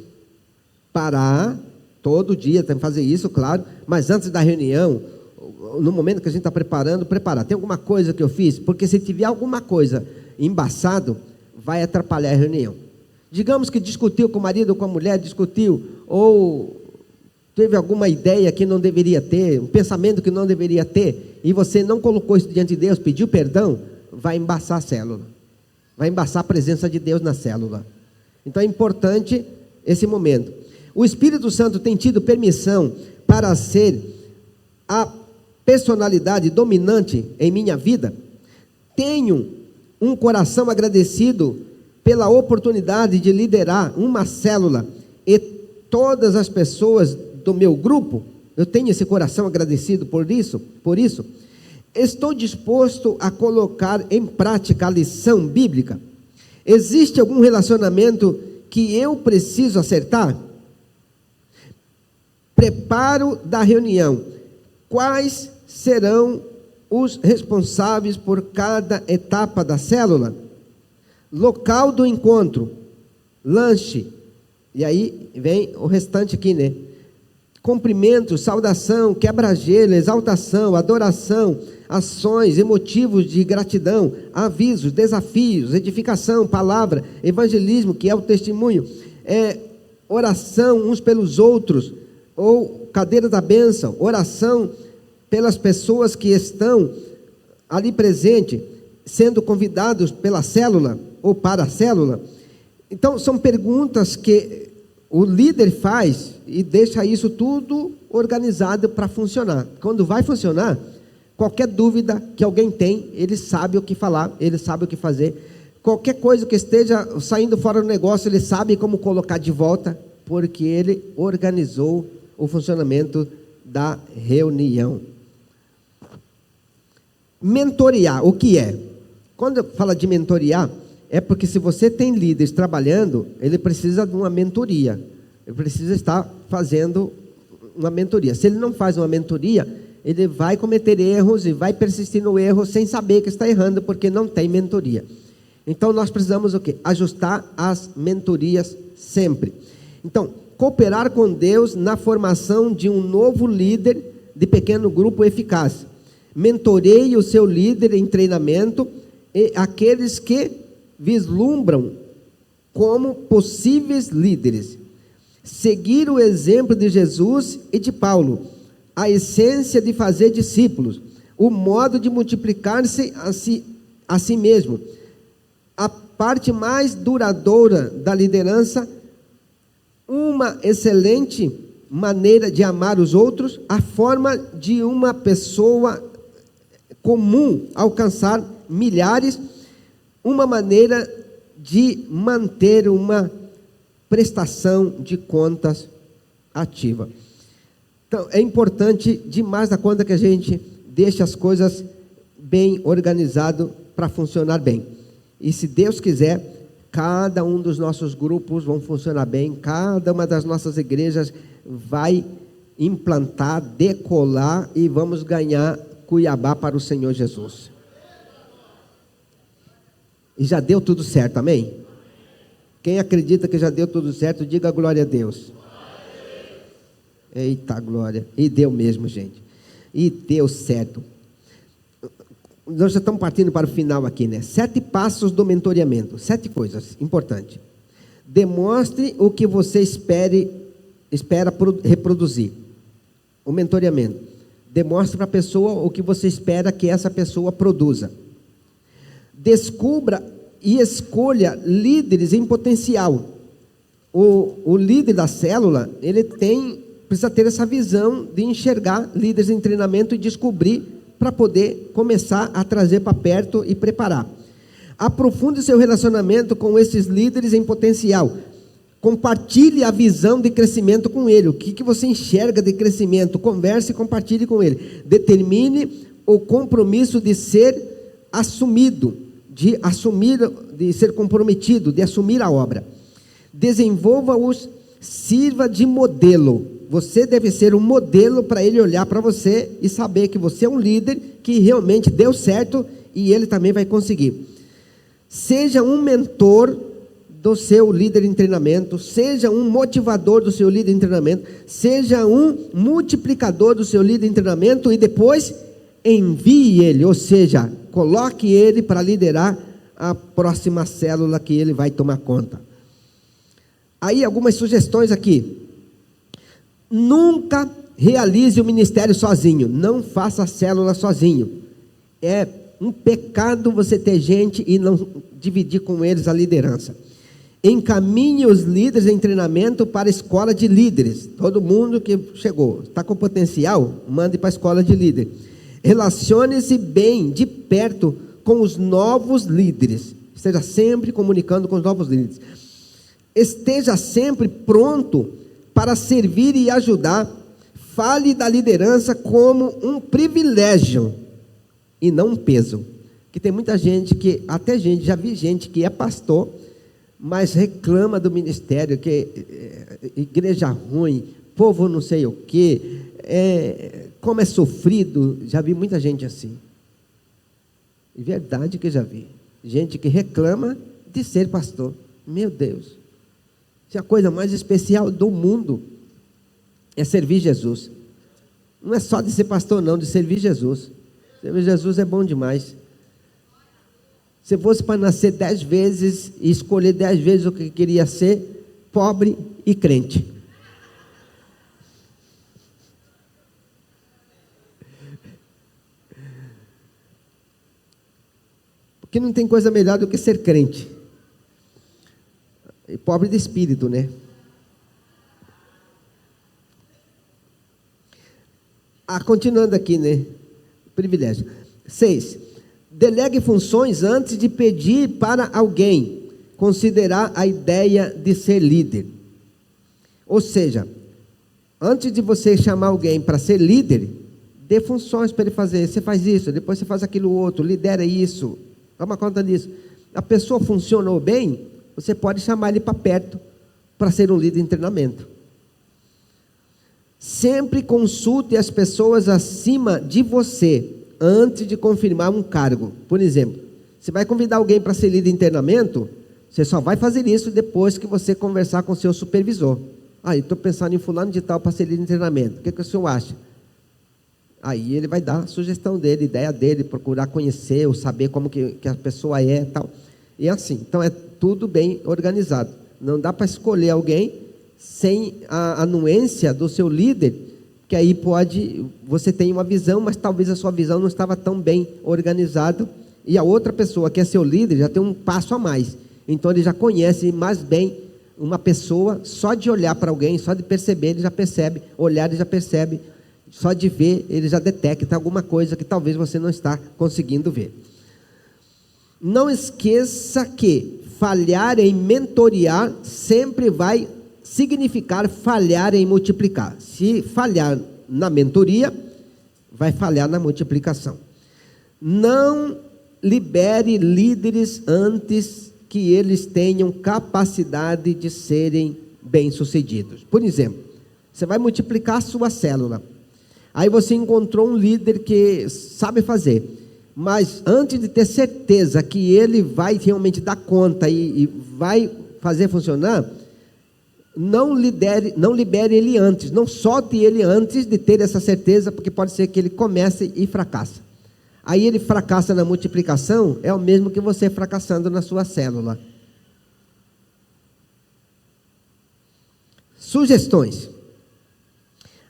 parar todo dia, tem que fazer isso, claro, mas antes da reunião, no momento que a gente está preparar, tem alguma coisa que eu fiz? Porque se tiver alguma coisa embaçado, vai atrapalhar a reunião. Digamos que discutiu com o marido ou com a mulher, ou teve alguma ideia que não deveria ter, um pensamento que não deveria ter, e você não colocou isso diante de Deus, pediu perdão, vai embaçar a célula, vai embaçar a presença de Deus na célula. Então é importante esse momento. O Espírito Santo tem tido permissão para ser a personalidade dominante em minha vida? Tenho um coração agradecido pela oportunidade de liderar uma célula e todas as pessoas do meu grupo? Eu tenho esse coração agradecido por isso? Estou disposto a colocar em prática a lição bíblica? Existe algum relacionamento que eu preciso acertar? Preparo da reunião. Quais serão os responsáveis por cada etapa da célula? Local do encontro, lanche, e aí vem o restante aqui, né? Cumprimento, saudação, quebra-gelo, exaltação, adoração, ações e motivos de gratidão, avisos, desafios, edificação, palavra, evangelismo, que é o testemunho, oração uns pelos outros, ou cadeira da bênção, oração pelas pessoas que estão ali presentes, sendo convidados pela célula, ou para a célula. Então são perguntas que o líder faz e deixa isso tudo organizado para funcionar. Quando vai funcionar, qualquer dúvida que alguém tem, ele sabe o que falar, ele sabe o que fazer. Qualquer coisa que esteja saindo fora do negócio, ele sabe como colocar de volta, porque ele organizou o funcionamento da reunião. Mentorear, o que é? Quando fala de mentorear, é porque se você tem líderes trabalhando, ele precisa de uma mentoria. Ele precisa estar fazendo uma mentoria. Se ele não faz uma mentoria, ele vai cometer erros e vai persistir no erro sem saber que está errando, porque não tem mentoria. Então nós precisamos o quê? Ajustar as mentorias sempre. Então, cooperar com Deus na formação de um novo líder de pequeno grupo eficaz. Mentoreie o seu líder em treinamento e aqueles que vislumbram como possíveis líderes. Seguir o exemplo de Jesus e de Paulo, a essência de fazer discípulos, o modo de multiplicar-se a si mesmo, a parte mais duradoura da liderança, uma excelente maneira de amar os outros, a forma de uma pessoa comum alcançar milhares, uma maneira de manter uma prestação de contas ativa. Então, é importante demais da conta que a gente deixe as coisas bem organizado para funcionar bem. E se Deus quiser, cada um dos nossos grupos vão funcionar bem, cada uma das nossas igrejas vai implantar, decolar e vamos ganhar Cuiabá para o Senhor Jesus. E já deu tudo certo, amém? Quem acredita que já deu tudo certo, diga glória a Deus. Eita glória, e deu mesmo, gente, e deu certo. Nós já estamos partindo para o final aqui, né? 7 passos do mentoreamento, 7 coisas importantes. Demonstre o que você espera reproduzir. O mentoreamento, demonstre para a pessoa o que você espera que essa pessoa produza. Descubra e escolha líderes em potencial. O líder da célula, ele precisa ter essa visão de enxergar líderes em treinamento e descobrir para poder começar a trazer para perto e preparar. Aprofunde seu relacionamento com esses líderes em potencial. Compartilhe a visão de crescimento com ele. O que você enxerga de crescimento? Converse e compartilhe com ele. Determine o compromisso de ser assumido, de ser comprometido, de assumir a obra. Desenvolva-os, sirva de modelo. Você deve ser um modelo para ele olhar para você e saber que você é um líder que realmente deu certo e ele também vai conseguir. Seja um mentor do seu líder em treinamento, seja um motivador do seu líder em treinamento, seja um multiplicador do seu líder em treinamento e depois envie ele, ou seja, coloque ele para liderar a próxima célula que ele vai tomar conta. Aí algumas sugestões aqui. Nunca realize o ministério sozinho, não faça a célula sozinho. É um pecado você ter gente e não dividir com eles a liderança. Encaminhe os líderes em treinamento para a escola de líderes. Todo mundo que chegou, está com potencial, mande para a escola de líder. Relacione-se bem, de perto, com os novos líderes. Esteja sempre comunicando com os novos líderes. Esteja sempre pronto para servir e ajudar. Fale da liderança como um privilégio e não um peso. Que tem muita gente que, já vi gente que é pastor, mas reclama do ministério, que igreja ruim, povo não sei o quê, como é sofrido. Já vi muita gente assim. É verdade que já vi. Gente que reclama de ser pastor. Meu Deus. Isso é a coisa mais especial do mundo. É servir Jesus. Não é só de ser pastor não, de servir Jesus. Servir Jesus é bom demais. Se fosse para nascer 10 vezes e escolher 10 vezes o que queria ser, pobre e crente. Porque não tem coisa melhor do que ser crente. E pobre de espírito, né? Continuando aqui, né? Privilégio. 6. Delegue funções antes de pedir para alguém considerar a ideia de ser líder. Ou seja, antes de você chamar alguém para ser líder, dê funções para ele fazer. Você faz isso, depois você faz aquilo outro, lidera isso, toma conta disso. A pessoa funcionou bem, você pode chamar ele para perto para ser um líder em treinamento. Sempre consulte as pessoas acima de você antes de confirmar um cargo. Por exemplo, você vai convidar alguém para ser líder em treinamento, você só vai fazer isso depois que você conversar com o seu supervisor. Eu estou pensando em fulano de tal para ser líder em treinamento, o que o senhor acha? Aí ele vai dar a sugestão dele, ideia dele, procurar conhecer ou saber como que a pessoa é, tal. E assim, então é tudo bem organizado. Não dá para escolher alguém sem a anuência do seu líder, que aí você tem uma visão, mas talvez a sua visão não estava tão bem organizada, e a outra pessoa que é seu líder já tem um passo a mais, então ele já conhece mais bem uma pessoa, só de olhar para alguém, só de perceber, ele já percebe, olhar ele já percebe, só de ver ele já detecta alguma coisa que talvez você não está conseguindo ver. Não esqueça que falhar em mentorear sempre vai significar falhar em multiplicar. Se falhar na mentoria, vai falhar na multiplicação. Não libere líderes antes que eles tenham capacidade de serem bem-sucedidos. Por exemplo, Você vai multiplicar a sua célula. Aí você encontrou um líder que sabe fazer. Mas antes de ter certeza que ele vai realmente dar conta e vai fazer funcionar, não libere ele antes, não solte ele antes de ter essa certeza, porque pode ser que ele comece e fracasse. Aí ele fracassa na multiplicação, é o mesmo que você fracassando na sua célula. Sugestões.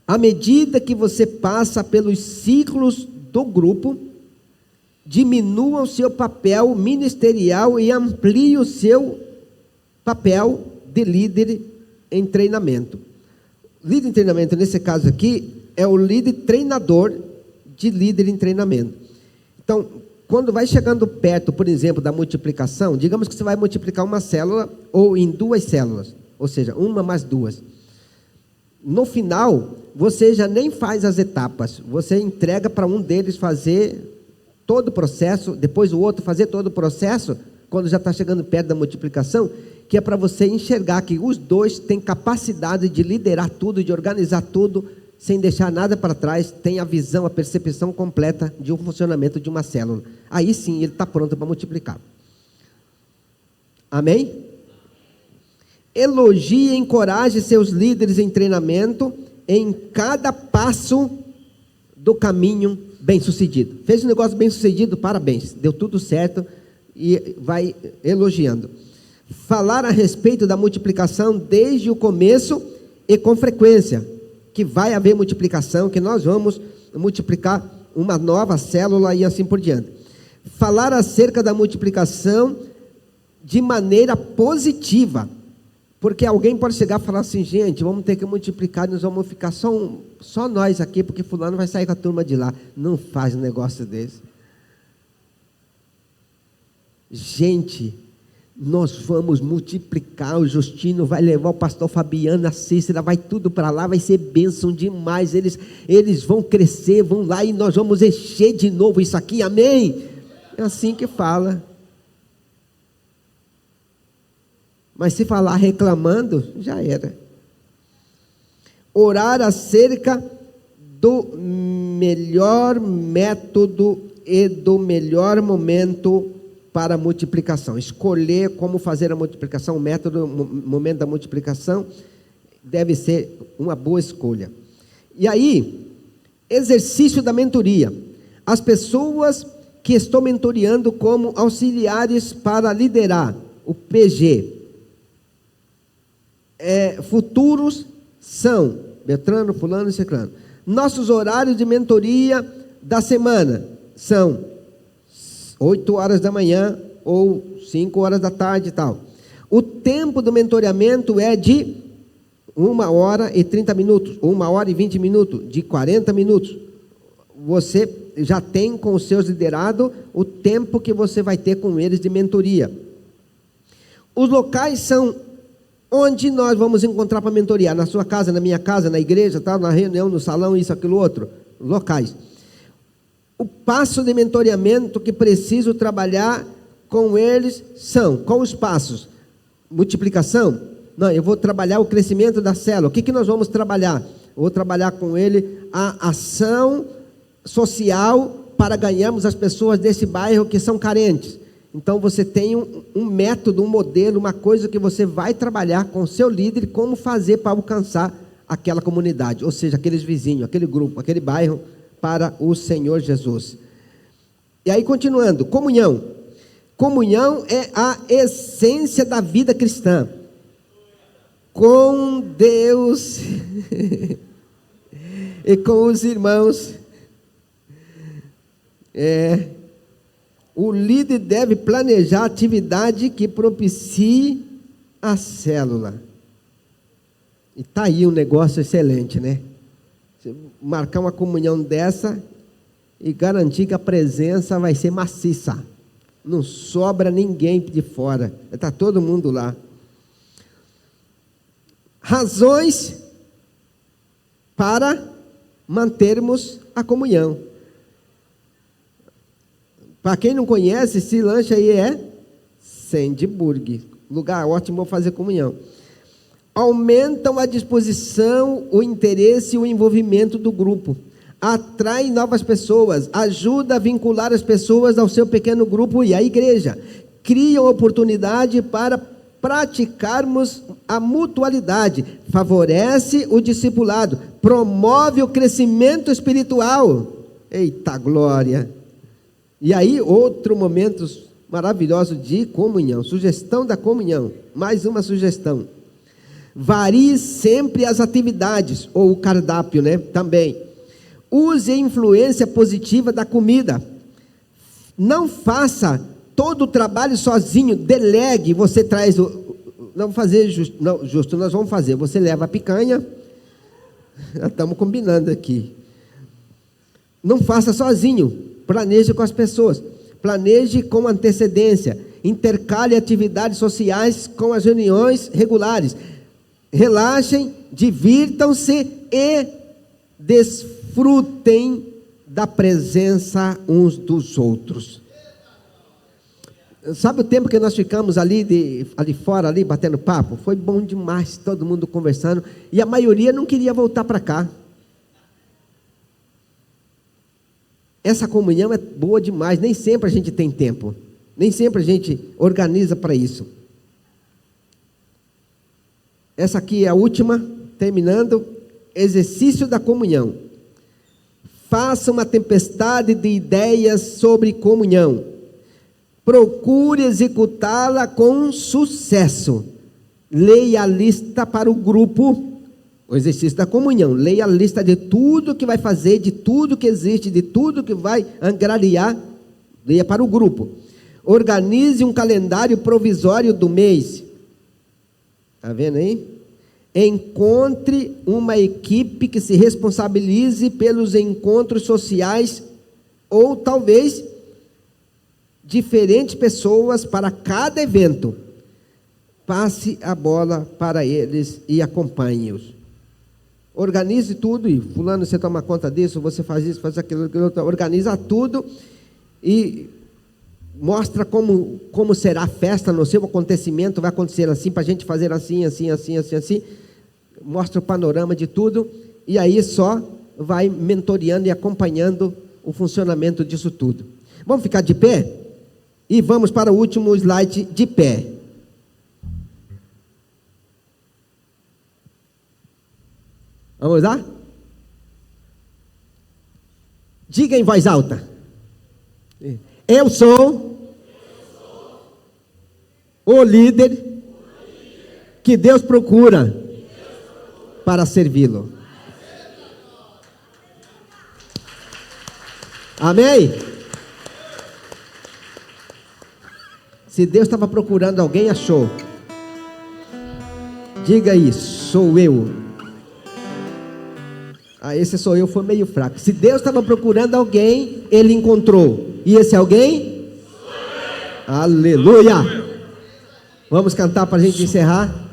À medida que você passa pelos ciclos do grupo, diminua o seu papel ministerial e amplie o seu papel de líder em treinamento. Líder em treinamento, nesse caso aqui, é o líder treinador de líder em treinamento. Então, quando vai chegando perto, por exemplo, da multiplicação, digamos que você vai multiplicar uma célula ou em 2 células, ou seja, uma mais 2. No final, você já nem faz as etapas, você entrega para um deles fazer todo o processo, depois o outro fazer todo o processo, quando já está chegando perto da multiplicação, que é para você enxergar que os dois têm capacidade de liderar tudo, de organizar tudo, sem deixar nada para trás, tem a visão, a percepção completa de um funcionamento de uma célula. Aí sim, ele está pronto para multiplicar. Amém? Elogie e encoraje seus líderes em treinamento em cada passo do caminho bem-sucedido. Fez um negócio bem-sucedido, parabéns, deu tudo certo, e vai elogiando. Falar a respeito da multiplicação desde o começo e com frequência, que vai haver multiplicação, que nós vamos multiplicar uma nova célula e assim por diante. Falar acerca da multiplicação de maneira positiva, porque alguém pode chegar e falar assim: gente, vamos ter que multiplicar, nós vamos ficar só nós aqui, porque fulano vai sair com a turma de lá. Não faz um negócio desse. Gente, nós vamos multiplicar, o Justino vai levar o pastor Fabiano, a Cícera, vai tudo para lá, vai ser bênção demais, eles vão crescer, vão lá e nós vamos encher de novo isso aqui, amém? É assim que fala. Mas se falar reclamando, já era. Orar acerca do melhor método e do melhor momento para a multiplicação. Escolher como fazer a multiplicação, o método, o momento da multiplicação, deve ser uma boa escolha. E aí, exercício da mentoria. As pessoas que estou mentoreando como auxiliares para liderar, o PG, futuros são Beltrano, fulano e ciclano. Nossos horários de mentoria da semana são 8 horas da manhã ou 5 horas da tarde e tal. O tempo do mentoreamento é de 1 hora e 30 minutos, 1 hora e 20 minutos, de 40 minutos. Você já tem com os seus liderados o tempo que você vai ter com eles de mentoria. Os locais são onde nós vamos encontrar para mentorear, na sua casa, na minha casa, na igreja, tal, na reunião, no salão, isso, aquilo, outro, locais. O passo de mentoreamento que preciso trabalhar com eles são, qual os passos? Multiplicação? Não, eu vou trabalhar o crescimento da célula. O que nós vamos trabalhar? Eu vou trabalhar com ele a ação social para ganharmos as pessoas desse bairro que são carentes. Então você tem um método, um modelo, uma coisa que você vai trabalhar com o seu líder, como fazer para alcançar aquela comunidade, ou seja, aqueles vizinhos, aquele grupo, aquele bairro, para o Senhor Jesus. E aí continuando, comunhão. Comunhão é a essência da vida cristã. Com Deus e com os irmãos. O líder deve planejar a atividade que propicie a célula. E está aí um negócio excelente, né? Você marcar uma comunhão dessa e garantir que a presença vai ser maciça. Não sobra ninguém de fora. Está todo mundo lá. Razões para mantermos a comunhão. Para quem não conhece, esse lanche aí é Sandburg. Lugar ótimo para fazer comunhão. aumentam a disposição, o interesse e o envolvimento do grupo, atrai novas pessoas, ajuda a vincular as pessoas ao seu pequeno grupo e à igreja, criam oportunidade para praticarmos a mutualidade, favorece o discipulado, promove o crescimento espiritual. Eita glória! E aí, outro momento maravilhoso de comunhão, sugestão da comunhão, mais uma sugestão. Varie sempre as atividades, ou o cardápio, né? Também. Use a influência positiva da comida. Não faça todo o trabalho sozinho, delegue, você traz não fazer justo, nós vamos fazer, você leva a picanha, já estamos combinando aqui. Não faça sozinho, planeje com as pessoas, planeje com antecedência, intercale atividades sociais com as reuniões regulares, relaxem, divirtam-se e desfrutem da presença uns dos outros. Sabe o tempo que nós ficamos ali fora, ali batendo papo? Foi bom demais, todo mundo conversando, e a maioria não queria voltar para cá. Essa comunhão é boa demais, nem sempre a gente tem tempo, nem sempre a gente organiza para isso. Essa aqui é a última, terminando, exercício da comunhão. Faça uma tempestade de ideias sobre comunhão. Procure executá-la com sucesso. Leia a lista para o grupo, o exercício da comunhão. Leia a lista de tudo que vai fazer, de tudo que existe, de tudo que vai angariar. Leia para o grupo. Organize um calendário provisório do mês. Está vendo aí? Encontre uma equipe que se responsabilize pelos encontros sociais, ou talvez diferentes pessoas para cada evento. Passe a bola para eles e acompanhe-os. Organize tudo, e fulano, você toma conta disso, você faz isso, faz aquilo, organiza tudo e mostra como será a festa no seu acontecimento, vai acontecer assim, para a gente fazer assim, assim, assim, assim, assim. Mostra o panorama de tudo, e aí só vai mentoreando e acompanhando o funcionamento disso tudo. Vamos ficar de pé? E vamos para o último slide de pé. Vamos lá? Diga em voz alta. Eu sou o líder que Deus procura para servi-lo. Amém? Se Deus estava procurando alguém, achou. Diga isso, sou eu. Esse sou eu foi meio fraco. Se Deus estava procurando alguém, Ele encontrou. E esse alguém? Aleluia! Vamos cantar para a gente encerrar.